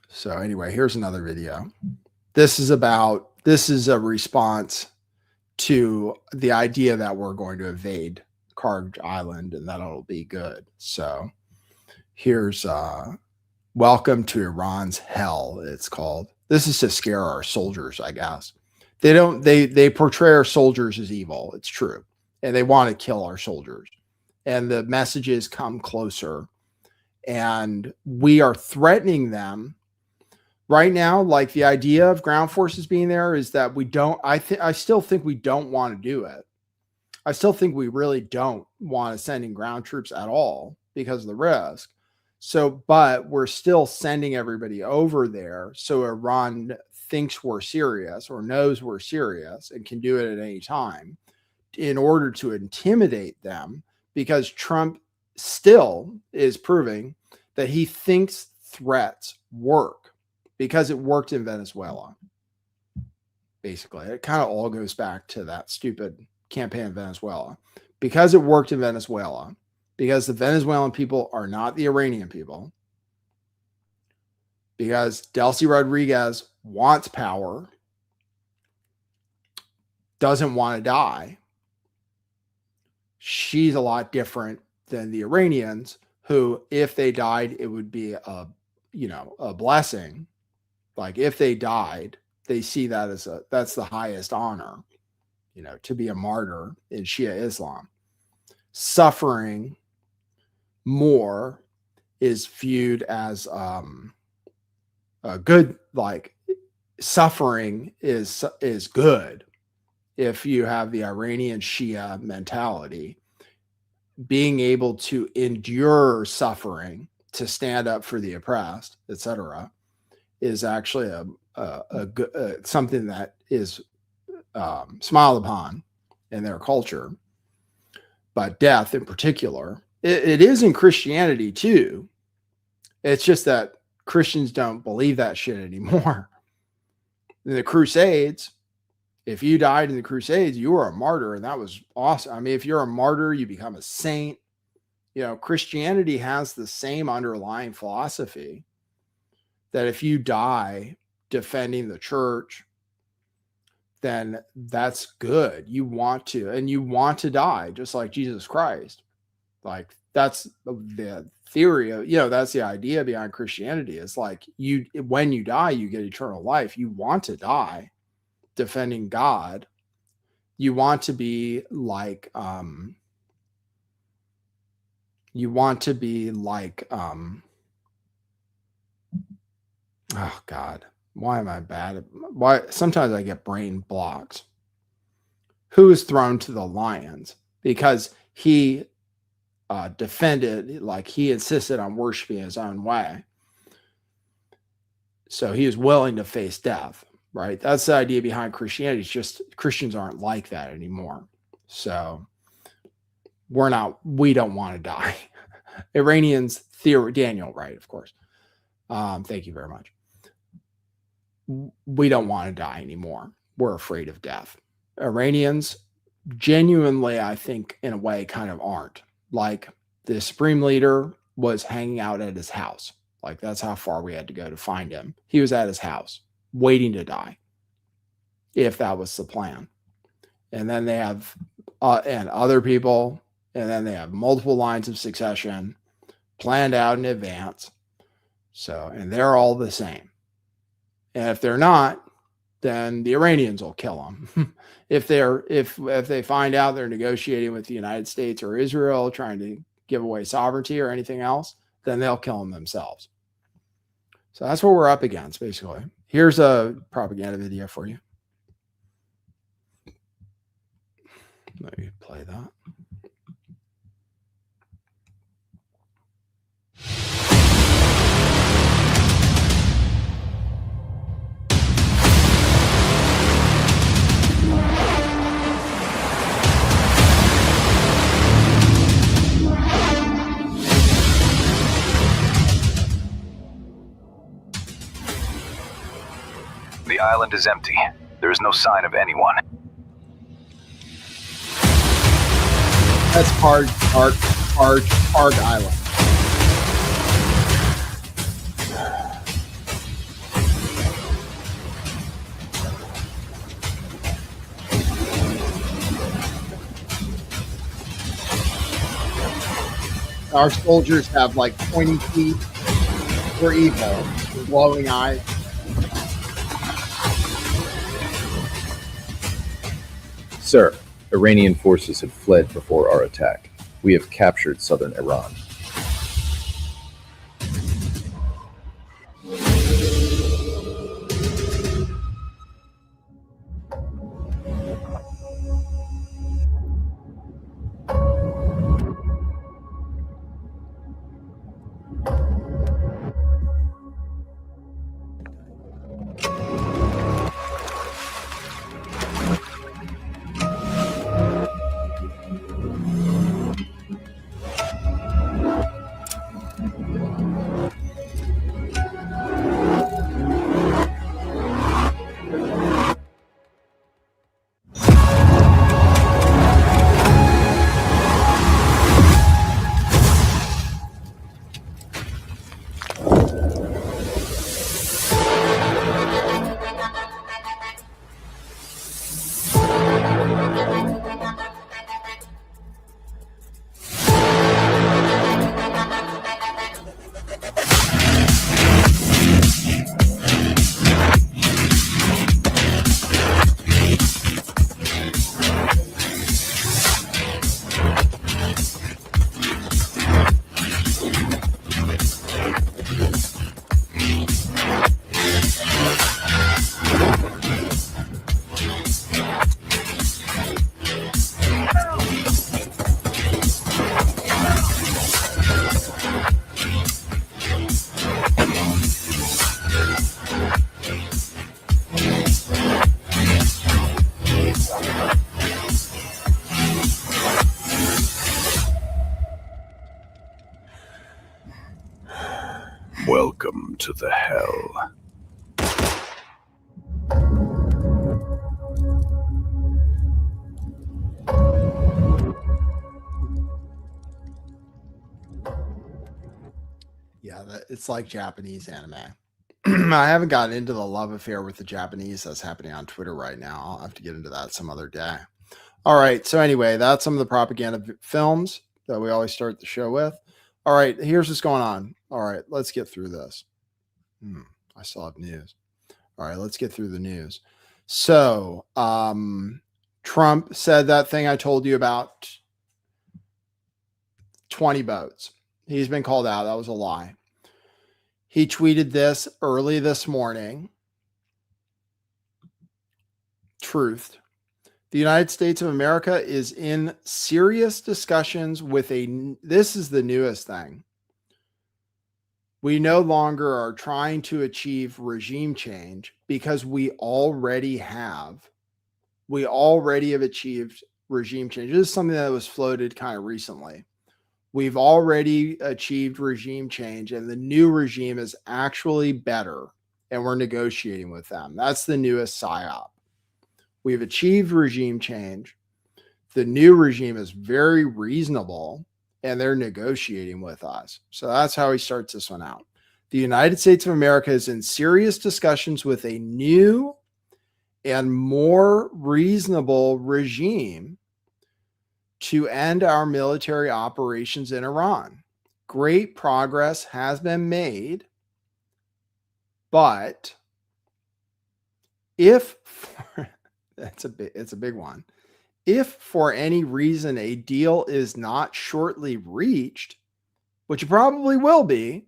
So anyway, here's another video. This is a response to the idea that we're going to invade Carthage Island and that it'll be good. So here's welcome to Iran's hell, it's called. This is to scare our soldiers, I guess. They portray our soldiers as evil. It's true. And they want to kill our soldiers. And the messages come closer. And we are threatening them right now. Like the idea of ground forces being there is that I still think we don't want to do it. I still think we really don't want to send in ground troops at all because of the risk. So, but we're still sending everybody over there. So Iran thinks we're serious or knows we're serious and can do it at any time in order to intimidate them, because Trump still is proving that he thinks threats work because it worked in Venezuela. Basically, it kind of all goes back to that stupid campaign in Venezuela. Because it worked in Venezuela, because the Venezuelan people are not the Iranian people, because Delcy Rodriguez wants power, doesn't want to die. She's a lot different than the Iranians, who, if they died, it would be a blessing. Like if they died, they see that as that's the highest honor, to be a martyr in Shia Islam. Suffering more is viewed as a good, like suffering is good. If you have the Iranian Shia mentality, being able to endure suffering, to stand up for the oppressed, etc., is actually a good something that is smiled upon in their culture. But death, in particular, it is in Christianity too. It's just that Christians don't believe that shit anymore. In the Crusades, if you died in the Crusades, you were a martyr, and that was awesome. I mean, if you're a martyr, you become a saint. Christianity has the same underlying philosophy that if you die defending the church, then that's good. You want to die just like Jesus Christ. Like that's the theory of, that's the idea behind Christianity. It's like when you die, you get eternal life. You want to die defending God. You want to be like, oh God, why am I bad? Why sometimes I get brain blocks. Who was thrown to the lions because he defended, like he insisted on worshiping his own way. So he was willing to face death, right? That's the idea behind Christianity. It's just Christians aren't like that anymore. So we don't want to die. Iranians, Daniel, right? Of course. Thank you very much. We don't want to die anymore. We're afraid of death. Iranians genuinely, I think, in a way, kind of aren't. Like the supreme leader was hanging out at his house. Like that's how far we had to go to find him. He was at his house waiting to die, if that was the plan. And then they have and other people, and then they have multiple lines of succession planned out in advance. So, and they're all the same. And if they're not, then the Iranians will kill them. if they find out they're negotiating with the United States or Israel, trying to give away sovereignty or anything else, then they'll kill them themselves. So that's what we're up against, basically. Here's a propaganda video for you. Let me play that. island is empty. There is no sign of anyone. That's Parg Island. Our soldiers have like pointy feet. We're evil. Glowing eyes. Sir, Iranian forces have fled before our attack. We have captured southern Iran. Welcome to the hell. Yeah, it's like Japanese anime. I haven't gotten into the love affair with the Japanese that's happening on Twitter right now. I'll have to get into that some other day. All right. So anyway, that's some of the propaganda films that we always start the show with. All right. Here's what's going on. All right. Let's get through this. I still have news. All right. Let's get through the news. So Trump said that thing I told you about, 20 boats. He's been called out. That was a lie. He tweeted this early this morning. Truth. The United States of America is in serious discussions with this is the newest thing. We no longer are trying to achieve regime change because we already have. We already have achieved regime change. This is something that was floated kind of recently. We've already achieved regime change, and the new regime is actually better, and we're negotiating with them. That's the newest PSYOP. We've achieved regime change. The new regime is very reasonable, and they're negotiating with us. So that's how he starts this one out. The United States of America is in serious discussions with a new and more reasonable regime to end our military operations in Iran. Great progress has been made, but if it's a big one. If for any reason a deal is not shortly reached, which it probably will be,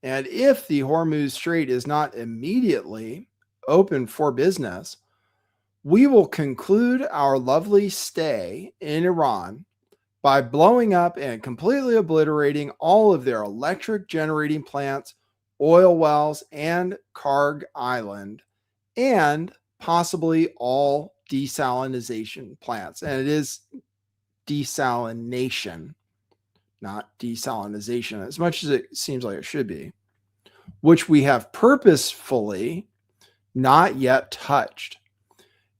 and if the Hormuz Strait is not immediately open for business, we will conclude our lovely stay in Iran by blowing up and completely obliterating all of their electric generating plants, oil wells, and Karg Island, and possibly all desalination plants. And it is desalination, not desalinization, as much as it seems like it should be, which we have purposefully not yet touched.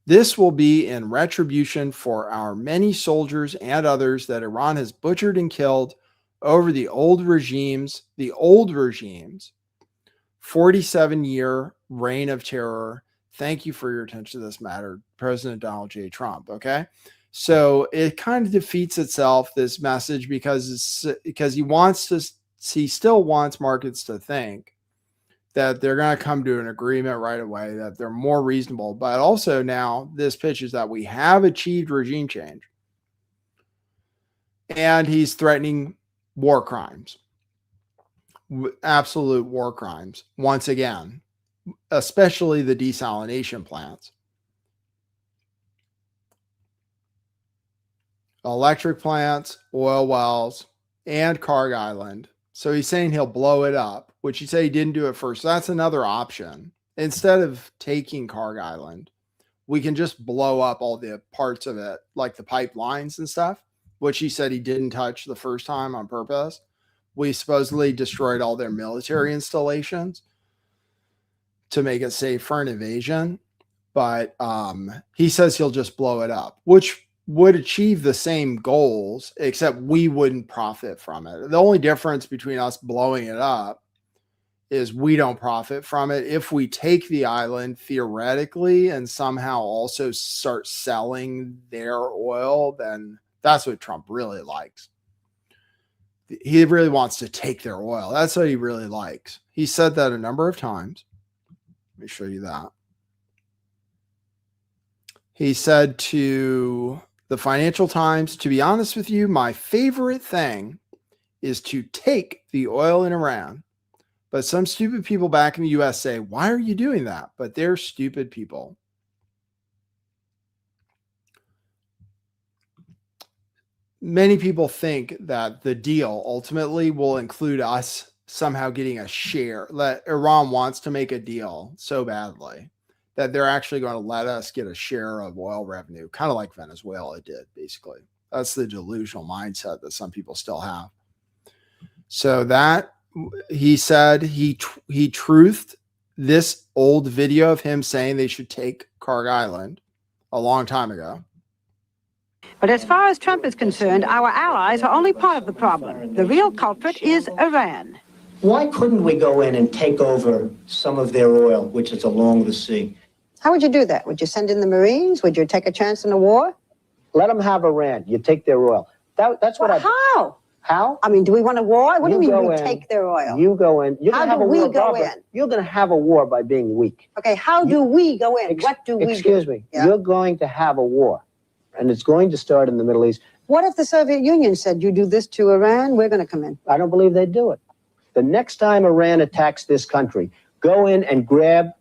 This will be in retribution for our many soldiers and others that Iran has butchered and killed over the old regime's 47-year reign of terror. Thank you for your attention to this matter, President Donald J. Trump. Okay. So it kind of defeats itself, this message, because he still wants markets to think that they're going to come to an agreement right away, that they're more reasonable. But also now this pitch is that we have achieved regime change. And he's threatening war crimes, absolute war crimes, once again, especially the desalination plants. Electric plants, oil wells, and Karg Island. So he's saying he'll blow it up, which he said he didn't do it first. So that's another option. Instead of taking Karg Island, we can just blow up all the parts of it, like the pipelines and stuff, which he said he didn't touch the first time on purpose. We supposedly destroyed all their military installations to make it safe for an invasion. But he says he'll just blow it up, which would achieve the same goals, except we wouldn't profit from it. The only difference between us blowing it up is we don't profit from it. If we take the island theoretically and somehow also start selling their oil, then that's what Trump really likes. He really wants to take their oil. That's what he really likes. He said that a number of times. Let me show you that. He said to the Financial Times, to be honest with you, my favorite thing is to take the oil in Iran. But some stupid people back in the US say, why are you doing that? But they're stupid people. Many people think that the deal ultimately will include us somehow getting a share. That Iran wants to make a deal so badly that they're actually going to let us get a share of oil revenue, kind of like Venezuela did, basically. That's the delusional mindset that some people still have. So that, he said, he truthed this old video of him saying they should take Karg Island a long time ago. But as far as Trump is concerned, our allies are only part of the problem. The real culprit is Iran. Why couldn't we go in and take over some of their oil, which is along the sea? How would you do that? Would you send in the Marines? Would you take a chance in a war? Let them have Iran. You take their oil. That's what How? How? I mean, do we want a war? What do you mean we in, take their oil? You go in. You're How gonna have do a we war, go Barbara. in? You're going to have a war by being weak. Okay, how do we go in? What do we do? Excuse me. Yeah. You're going to have a war, and it's going to start in the Middle East. What if the Soviet Union said, you do this to Iran, we're going to come in? I don't believe they'd do it. The next time Iran attacks this country, go in and grab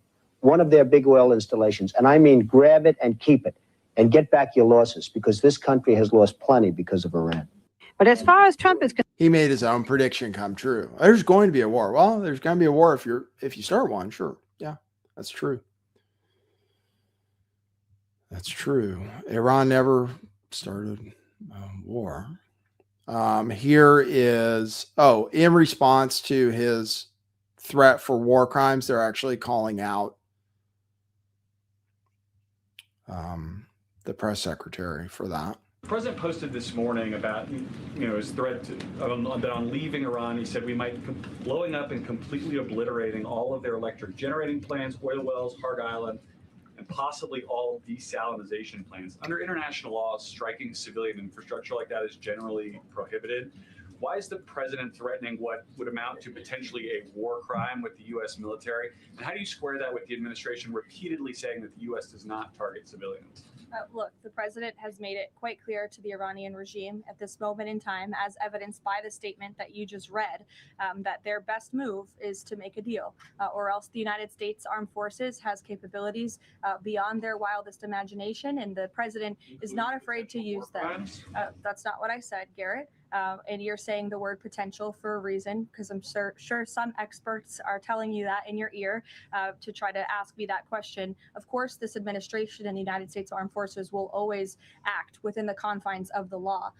one of their big oil installations. And I mean grab it and keep it and get back your losses, because this country has lost plenty because of Iran. But as far as Trump is concerned, He made his own prediction come true. There's going to be a war. Well, there's going to be a war if you start one. Sure. Yeah, that's true. That's true. Iran never started a war. Here is, in response to his threat for war crimes, they're actually calling out the press secretary for that. The president posted this morning about, his threat on leaving Iran. He said we might blowing up and completely obliterating all of their electric generating plants, oil wells, Karg Island, and possibly all desalination plants. Under international law, striking civilian infrastructure like that is generally prohibited. Why is the president threatening what would amount to potentially a war crime with the U.S. military? And how do you square that with the administration repeatedly saying that the U.S. does not target civilians? Look, the president has made it quite clear to the Iranian regime at this moment in time, as evidenced by the statement that you just read, that their best move is to make a deal, or else the United States Armed Forces has capabilities beyond their wildest imagination, and the president is not afraid to use them. That's not what I said, Garrett. And you're saying the word potential for a reason, because I'm sure some experts are telling you that in your ear to try to ask me that question. Of course, this administration and the United States Armed Forces will always act within the confines of the law.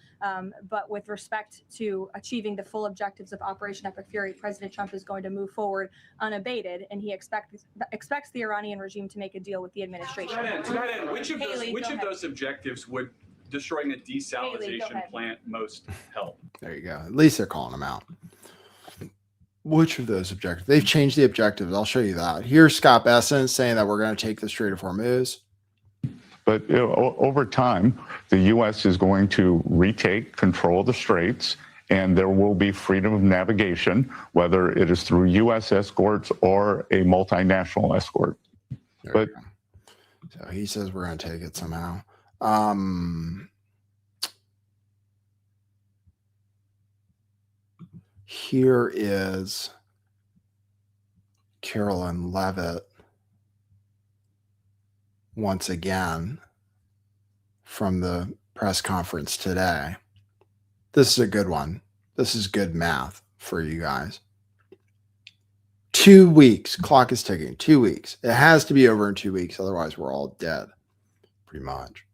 But with respect to achieving the full objectives of Operation Epic Fury, President Trump is going to move forward unabated, and he expects the Iranian regime to make a deal with the administration. To that end, which of Haley, those go ahead. objectives would destroying a desalinization plant most help? There you go. At least they're calling them out. Which of those objectives? They've changed the objectives. I'll show you that. Here's Scott Bessent saying that we're going to take the Strait of Hormuz. But over time, the U.S. is going to retake control of the straits, and there will be freedom of navigation, whether it is through U.S. escorts or a multinational escort. But so he says we're going to take it somehow. Here is Carolyn Levitt once again from the press conference today. This is a good one. This is good math for you guys. 2 weeks. Clock is ticking. 2 weeks. It has to be over in 2 weeks. Otherwise, we're all dead. Pretty much.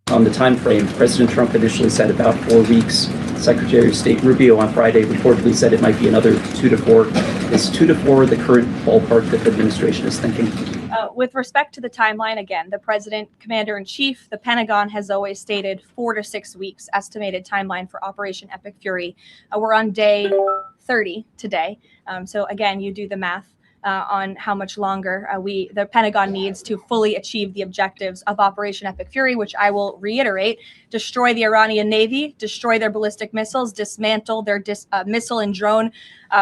On the time frame, President Trump initially said about 4 weeks. Secretary of State Rubio on Friday reportedly said it might be another 2 to 4. Is 2 to 4 the current ballpark that the administration is thinking? With respect to the timeline, again, the President, Commander-in-Chief, the Pentagon has always stated 4 to 6 weeks estimated timeline for Operation Epic Fury. We're on day 30 today. So again, you do the math on how much longer the Pentagon needs to fully achieve the objectives of Operation Epic Fury, which I will reiterate: destroy the Iranian Navy, destroy their ballistic missiles, dismantle their missile and drone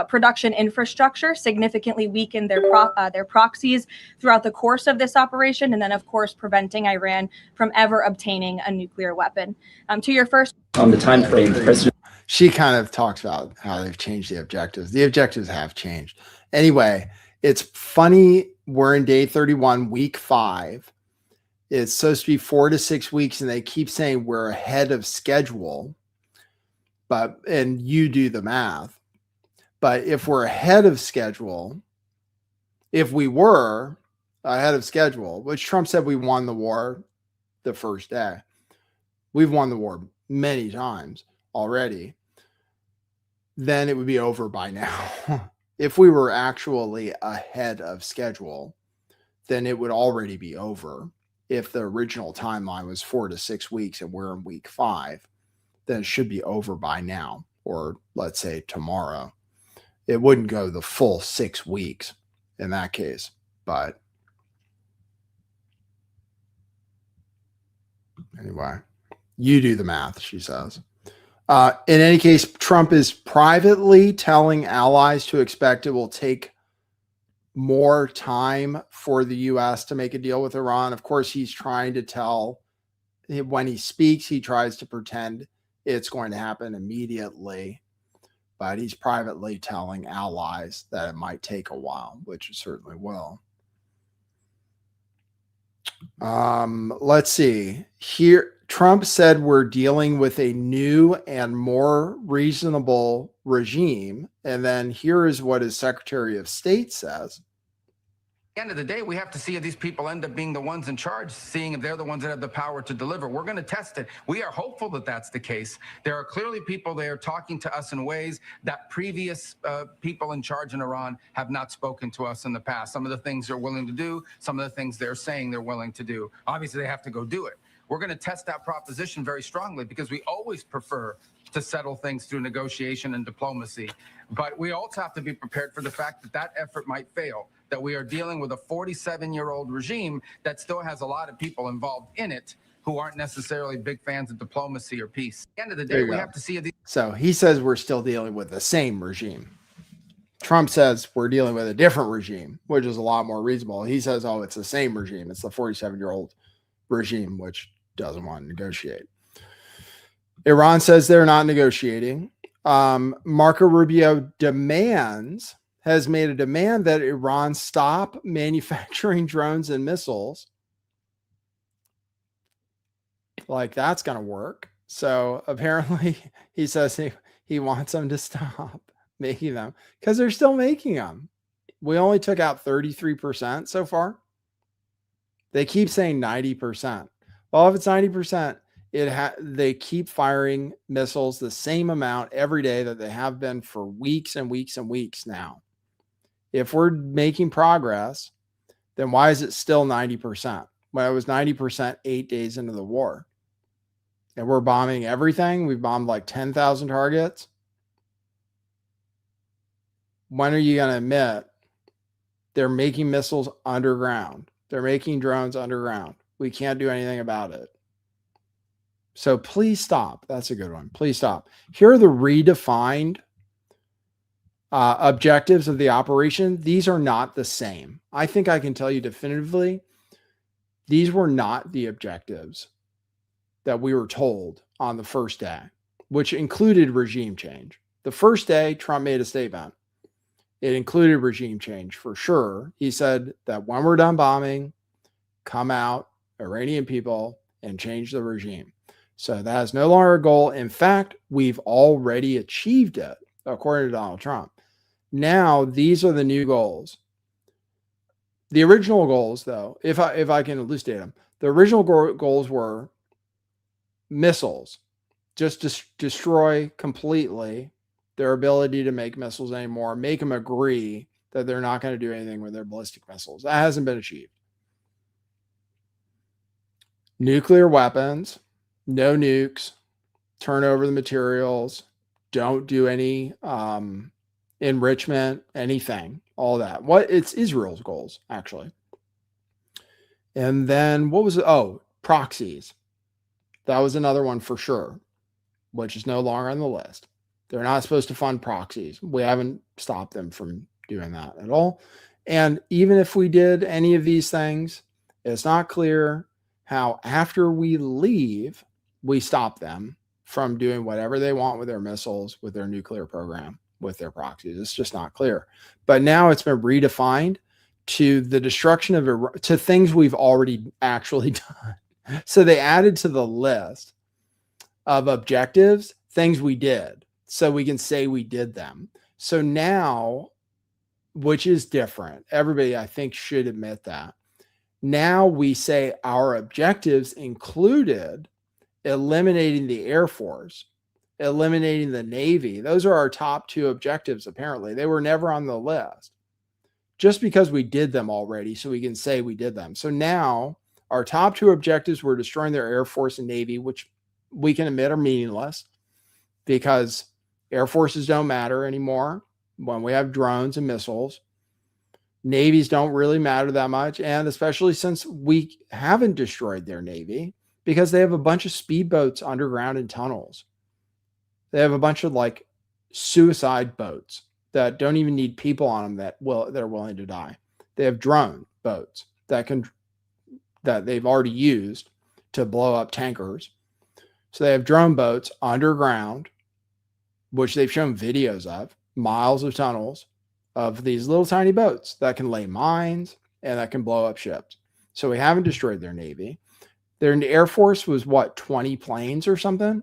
production infrastructure, significantly weaken their proxies throughout the course of this operation, and then, of course, preventing Iran from ever obtaining a nuclear weapon. To your first on the time frame, President. She kind of talks about how they've changed the objectives. The objectives have changed. Anyway, it's funny. We're in day 31, week 5. It's supposed to be 4 to 6 weeks, and they keep saying we're ahead of schedule. And you do the math. But if we're ahead of schedule, if we were ahead of schedule, which Trump said we won the war the first day, we've won the war many times already, then it would be over by now. If we were actually ahead of schedule, then it would already be over. If the original timeline was 4 to 6 weeks and we're in week 5, then it should be over by now, or let's say tomorrow. It wouldn't go the full 6 weeks in that case, but anyway, you do the math, she says. In any case, Trump is privately telling allies to expect it will take more time for the U.S. to make a deal with Iran. Of course, he's trying to tell, when he speaks, he tries to pretend it's going to happen immediately, but he's privately telling allies that it might take a while, which it certainly will. Let's see here. Trump said we're dealing with a new and more reasonable regime. And then here is what his Secretary of State says. At the end of the day, we have to see if these people end up being the ones in charge, seeing if they're the ones that have the power to deliver. We're going to test it. We are hopeful that that's the case. There are clearly people there talking to us in ways that previous people in charge in Iran have not spoken to us in the past. Some of the things they're willing to do, some of the things they're saying they're willing to do. Obviously, they have to go do it. We're going to test that proposition very strongly because we always prefer to settle things through negotiation and diplomacy. But we also have to be prepared for the fact that that effort might fail, that we are dealing with a 47-year-old regime that still has a lot of people involved in it who aren't necessarily big fans of diplomacy or peace. At the end of the day, we have to see if So he says we're still dealing with the same regime. Trump says we're dealing with a different regime, which is a lot more reasonable. He says, oh, it's the same regime. It's the 47-year-old regime, which doesn't want to negotiate. Iran says they're not negotiating. Marco Rubio has made a demand that Iran stop manufacturing drones and missiles. Like, that's going to work. So apparently he says he wants them to stop making them because they're still making them. We only took out 33% so far. They keep saying 90%. Well, if it's 90%, they keep firing missiles the same amount every day that they have been for weeks and weeks and weeks now. If we're making progress, then why is it still 90%? Well, it was 90% 8 days into the war. And we're bombing everything. We've bombed like 10,000 targets. When are you going to admit they're making missiles underground? They're making drones underground. We can't do anything about it. So please stop. That's a good one. Please stop. Here are the redefined objectives of the operation. These are not the same. I think I can tell you definitively, these were not the objectives that we were told on the first day, which included regime change. The first day, Trump made a statement. It included regime change for sure. He said that when we're done bombing, come out, Iranian people, and change the regime. So that is no longer a goal. In fact, we've already achieved it, according to Donald Trump. Now, these are the new goals. The original goals, though, if I can elucidate them, the original goals were missiles. Just destroy completely their ability to make missiles anymore. Make them agree that they're not going to do anything with their ballistic missiles. That hasn't been achieved. Nuclear weapons, no nukes, turn over the materials, don't do any enrichment, anything, all that. It's Israel's goals, actually. And then what was it? Oh, proxies. That was another one for sure, which is no longer on the list. They're not supposed to fund proxies. We haven't stopped them from doing that at all. And even if we did any of these things, it's not clear how after we leave, we stop them from doing whatever they want with their missiles, with their nuclear program, with their proxies. It's just not clear. But now it's been redefined to the destruction of to things we've already actually done. So they added to the list of objectives things we did, so we can say we did them. So now, which is different, everybody I think should admit that. Now we say our objectives included eliminating the Air Force, eliminating the Navy. Those are our top two objectives, apparently. They were never on the list. Just because we did them already, so we can say we did them. So now our top two objectives were destroying their Air Force and Navy, which we can admit are meaningless because Air Forces don't matter anymore when we have drones and missiles. Navies don't really matter that much, and especially since we haven't destroyed their Navy because they have a bunch of speedboats underground in tunnels. They have a bunch of like suicide boats that don't even need people on them that are willing to die. They have drone boats that they've already used to blow up tankers. So they have drone boats underground, which they've shown videos of, miles of tunnels of these little tiny boats that can lay mines and that can blow up ships. So we haven't destroyed their Navy. Their Air Force was 20 planes or something.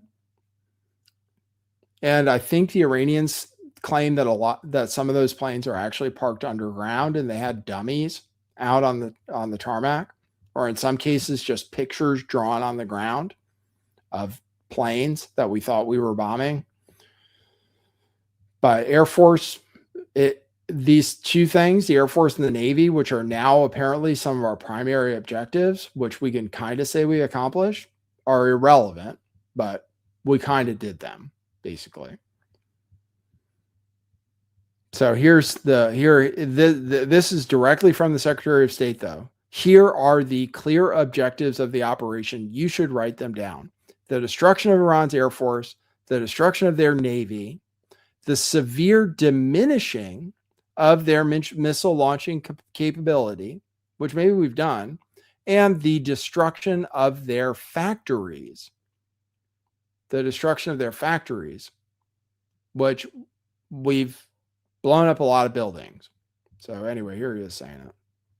And I think the Iranians claim that some of those planes are actually parked underground and they had dummies out on the tarmac, or in some cases just pictures drawn on the ground of planes that we thought we were bombing. But Air Force, these two things, the Air Force and the Navy, which are now apparently some of our primary objectives, which we can kind of say we accomplished, are irrelevant, but we kind of did them, basically. So this is directly from the Secretary of State, though. Here are the clear objectives of the operation. You should write them down. The destruction of Iran's Air Force, the destruction of their Navy, the severe diminishing of their missile launching capability, which maybe we've done, and the destruction of their factories. The destruction of their factories, which we've blown up a lot of buildings. So anyway, here he is saying it.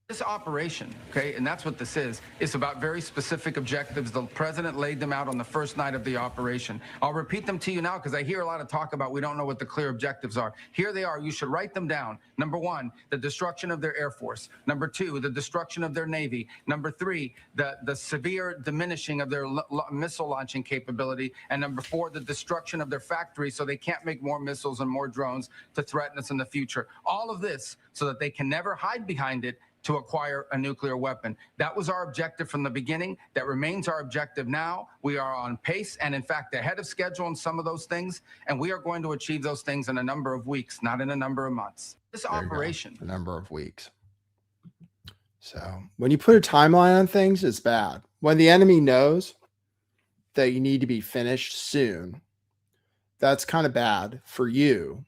This operation, okay, and that's what this is about very specific objectives. The president laid them out on the first night of the operation. I'll repeat them to you now because I hear a lot of talk about we don't know what the clear objectives are. Here they are. You should write them down. Number one, the destruction of their Air Force. Number two, the destruction of their Navy. Number three, the severe diminishing of their missile launching capability. And number four, the destruction of their factories so they can't make more missiles and more drones to threaten us in the future. All of this so that they can never hide behind it to acquire a nuclear weapon. That was our objective from the beginning. That remains our objective now. We are on pace and, in fact, ahead of schedule on some of those things, and we are going to achieve those things in a number of weeks, not in a number of months. This operation. A number of weeks. So when you put a timeline on things, it's bad. When the enemy knows that you need to be finished soon, that's kind of bad for you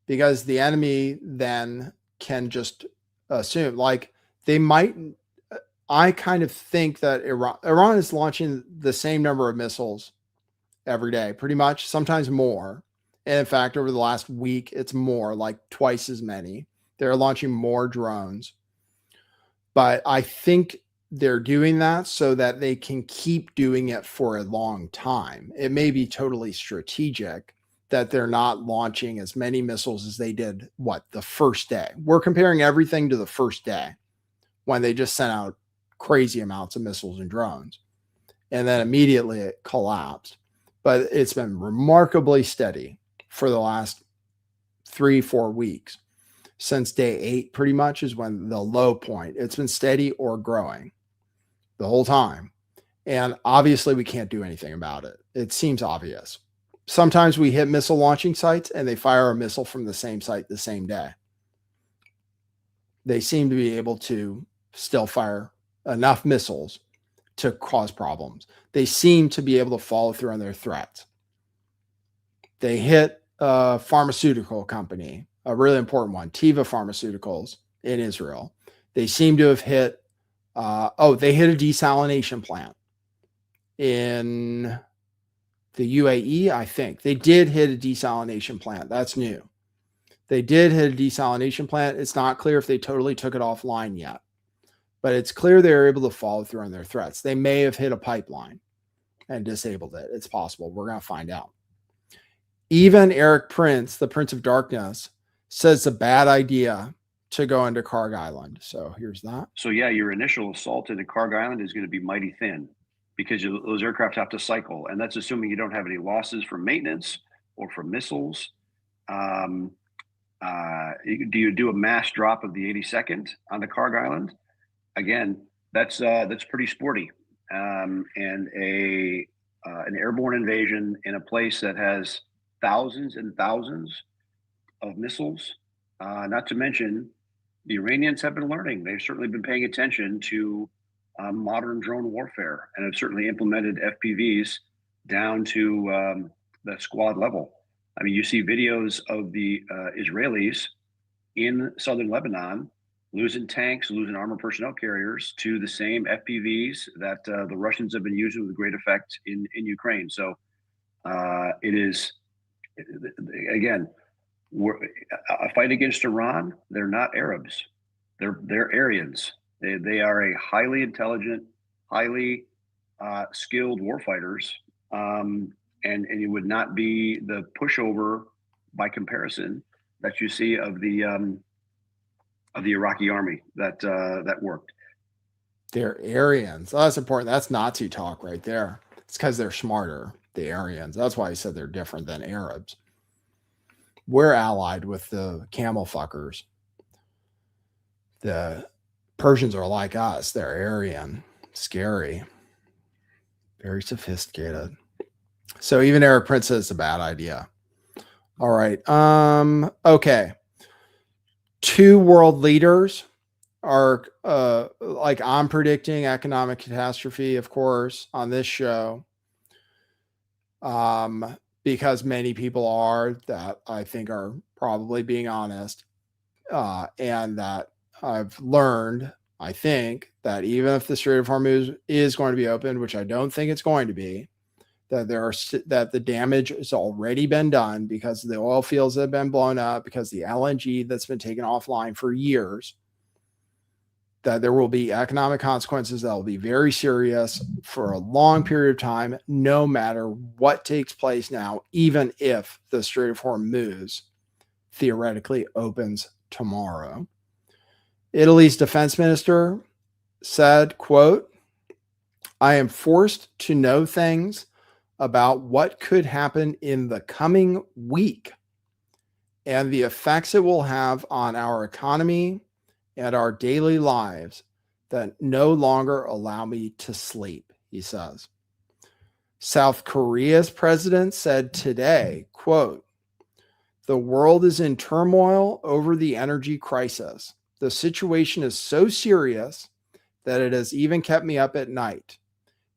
because the enemy then can just assume, like, they might. I kind of think that Iran is launching the same number of missiles every day, pretty much, sometimes more. And in fact, over the last week, it's more, like twice as many. They're launching more drones. But I think they're doing that so that they can keep doing it for a long time. It may be totally strategic that they're not launching as many missiles as they did, the first day. We're comparing everything to the first day when they just sent out crazy amounts of missiles and drones. And then immediately it collapsed. But it's been remarkably steady for the last 3-4 weeks. Since day 8, pretty much, is when the low point. It's been steady or growing the whole time. And obviously we can't do anything about it. It seems obvious. Sometimes we hit missile launching sites and they fire a missile from the same site the same day. They seem to be able to still fire enough missiles to cause problems. They seem to be able to follow through on their threats. They hit a pharmaceutical company, a really important one, Teva Pharmaceuticals in Israel. They seem to have hit, they hit a desalination plant in the UAE, I think. They did hit a desalination plant. That's new. They did hit a desalination plant. It's not clear if they totally took it offline yet, but it's clear they're able to follow through on their threats. They may have hit a pipeline and disabled it. It's possible. We're going to find out. Even Eric Prince, the Prince of Darkness, says it's a bad idea to go into Karg Island. So here's that. So yeah, your initial assault into Karg Island is going to be mighty thin, because those aircraft have to cycle, and that's assuming you don't have any losses from maintenance or from missiles. Do you do a mass drop of the 82nd on the Karg Island? Again, that's pretty sporty. And an airborne invasion in a place that has thousands and thousands of missiles. Not to mention, the Iranians have been learning. They've certainly been paying attention to modern drone warfare, and have certainly implemented FPVs down to the squad level. I mean, you see videos of the Israelis in southern Lebanon losing tanks, losing armored personnel carriers to the same FPVs that the Russians have been using with great effect in Ukraine. So it is, again, a fight against Iran. They're not Arabs. They're Aryans. They are a highly intelligent, highly skilled warfighters, and it would not be the pushover by comparison that you see of the Iraqi army that worked. They're Aryans. Oh, that's important. That's Nazi talk right there. It's because they're smarter, the Aryans. That's why I said they're different than Arabs. We're allied with the camel fuckers. The Persians are like us. They're Aryan, scary, very sophisticated. So even Eric Prince says it's a bad idea. All right. Okay. 2 world leaders are like, I'm predicting economic catastrophe, of course, on this show. Because many people are, that I think are probably being honest. And that I've learned, I think, that even if the Strait of Hormuz is going to be opened, which I don't think it's going to be, that the damage has already been done because the oil fields have been blown up, because the LNG that's been taken offline for years that there will be economic consequences that will be very serious for a long period of time, no matter what takes place now, even if the Strait of Hormuz theoretically opens tomorrow. Italy's defense minister said, quote, I am forced to know things about what could happen in the coming week and the effects it will have on our economy and our daily lives that no longer allow me to sleep, he says. South Korea's president said today, quote, the world is in turmoil over the energy crisis. The situation is so serious that it has even kept me up at night.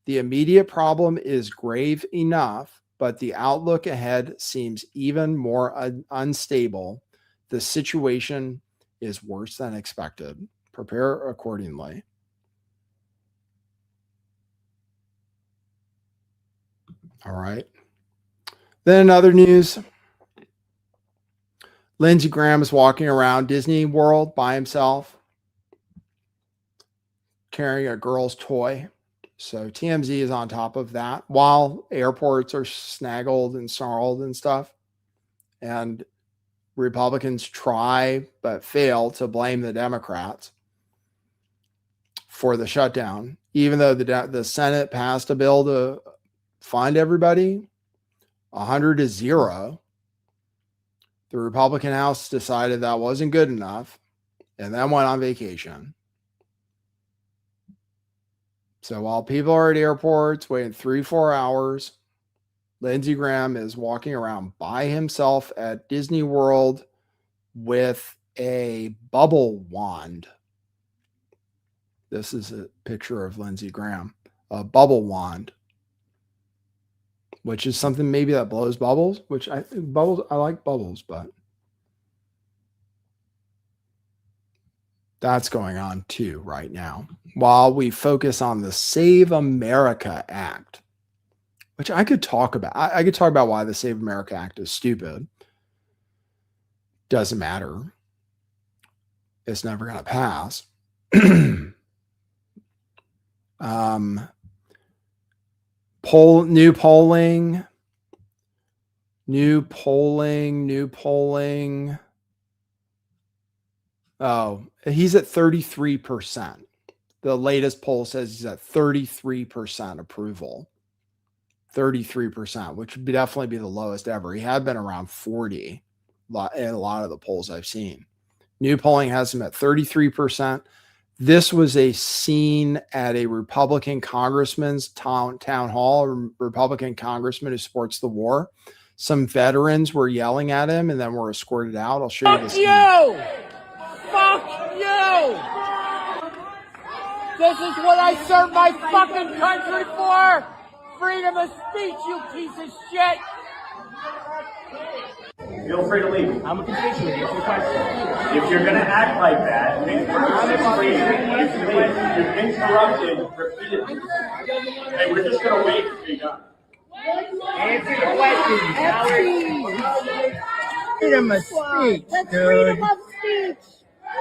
The immediate problem is grave enough, but the outlook ahead seems even more unstable. The situation is worse than expected. Prepare accordingly. All right. Then in other news, Lindsey Graham is walking around Disney World by himself, carrying a girl's toy. So TMZ is on top of that while airports are snaggled and snarled and stuff. And Republicans try but fail to blame the Democrats for the shutdown, even though the Senate passed a bill to fund everybody 100-0. The Republican House decided that wasn't good enough and then went on vacation. So while people are at airports waiting 3-4 hours, Lindsey Graham is walking around by himself at Disney World with a bubble wand. This is a picture of Lindsey Graham, a bubble wand, which is something maybe that blows bubbles, which I like bubbles, but that's going on too right now. While we focus on the Save America Act, which I could talk about. I could talk about why the Save America Act is stupid. Doesn't matter. It's never going to pass. New polling. Oh, he's at 33%. The latest poll says he's at 33% approval. 33%, which would definitely be the lowest ever. He had been around 40 in a lot of the polls I've seen. New polling has him at 33%. This was a scene at a Republican congressman's town hall, a Republican congressman who supports the war. Some veterans were yelling at him and then were escorted out. I'll show you this. Fuck you! This is what I serve my fucking country for! Freedom of speech, you piece of shit! Feel free to leave. I'm a constituent. Answer the question. If you're going to act like that, you've interrupted repeatedly. Hey, we're just going to wait for you done. Answer the question. Freedom of speech, That's dude. freedom of speech.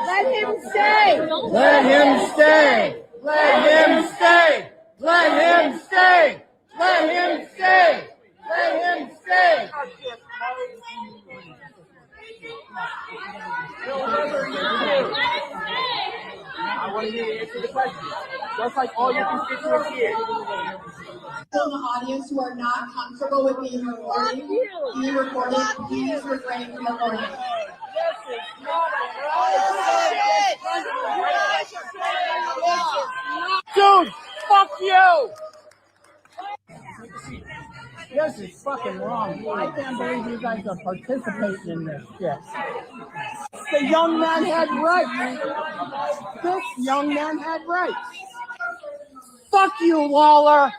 Let him stay. Let him stay. Let him stay. Let him stay. Let him stay. Let him stay. I want you to answer the question, just like all your constituents here. In the audience who are not comfortable with being recorded, please refrain from recording. Dude, fuck you! This is fucking wrong. I can't believe you guys are participating in this shit. The young man had rights. This young man had rights. Fuck you, Lawler.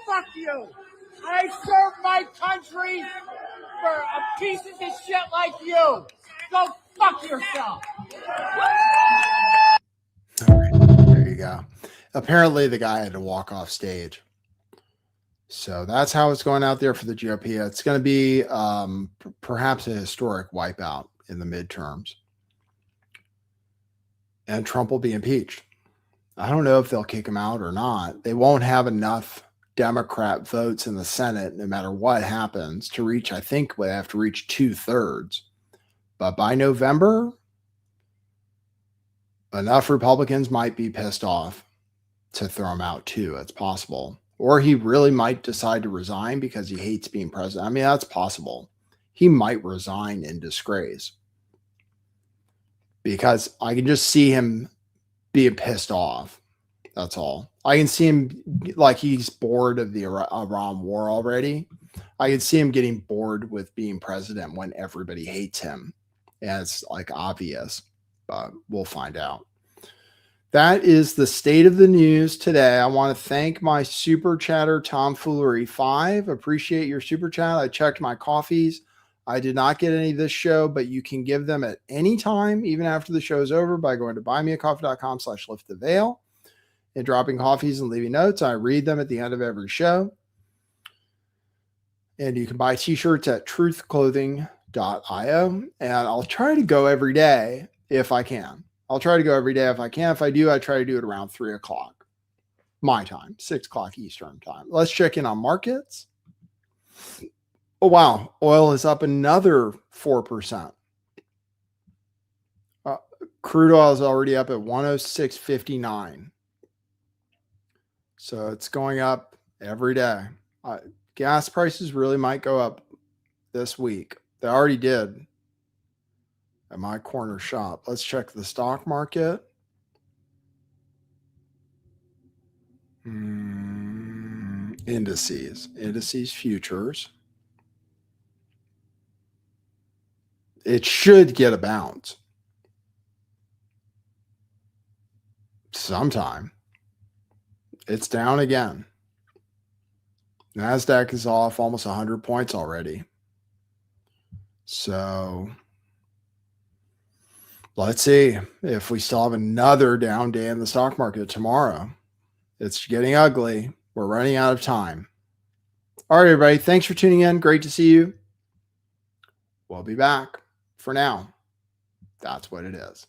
Fuck you. I serve my country for pieces of shit like you. Go fuck yourself. All right, there you go. Apparently the guy had to walk off stage. So that's how it's going out there for the GOP. It's going to be perhaps a historic wipeout in the midterms. And Trump will be impeached. I don't know if they'll kick him out or not. They won't have enough Democrat votes in the Senate, no matter what happens, to reach, I think they have to reach 2/3. But by November, enough Republicans might be pissed off to throw him out too. It's possible. Or he really might decide to resign because he hates being president. I mean, that's possible. He might resign in disgrace because I can just see him being pissed off. That's all. I can see him like he's bored of the Iran war already. I can see him getting bored with being president when everybody hates him. And it's like obvious, but we'll find out. That is the state of the news today. I want to thank my super chatter, Tomfoolery5. Appreciate your super chat. I checked my coffees. I did not get any this show, but you can give them at any time, even after the show is over, by going to buymeacoffee.com/lifttheveil and dropping coffees and leaving notes. I read them at the end of every show. And you can buy t-shirts at truthclothing.io. And I'll try to go every day if I can. I'll try to go every day if I can. If I do, I try to do it around 3 o'clock my time, 6 o'clock Eastern time. Let's check in on markets. Oh, wow. Oil is up another 4%. Crude oil is already up at 106.59. So it's going up every day. Gas prices really might go up this week. They already did at my corner shop. Let's check the stock market. Indices futures. It should get a bounce sometime. It's down again. NASDAQ is off almost 100 points already. So let's see if we still have another down day in the stock market tomorrow. It's getting ugly. We're running out of time. All right, everybody. Thanks for tuning in. Great to see you. We'll be back. For now, that's what it is.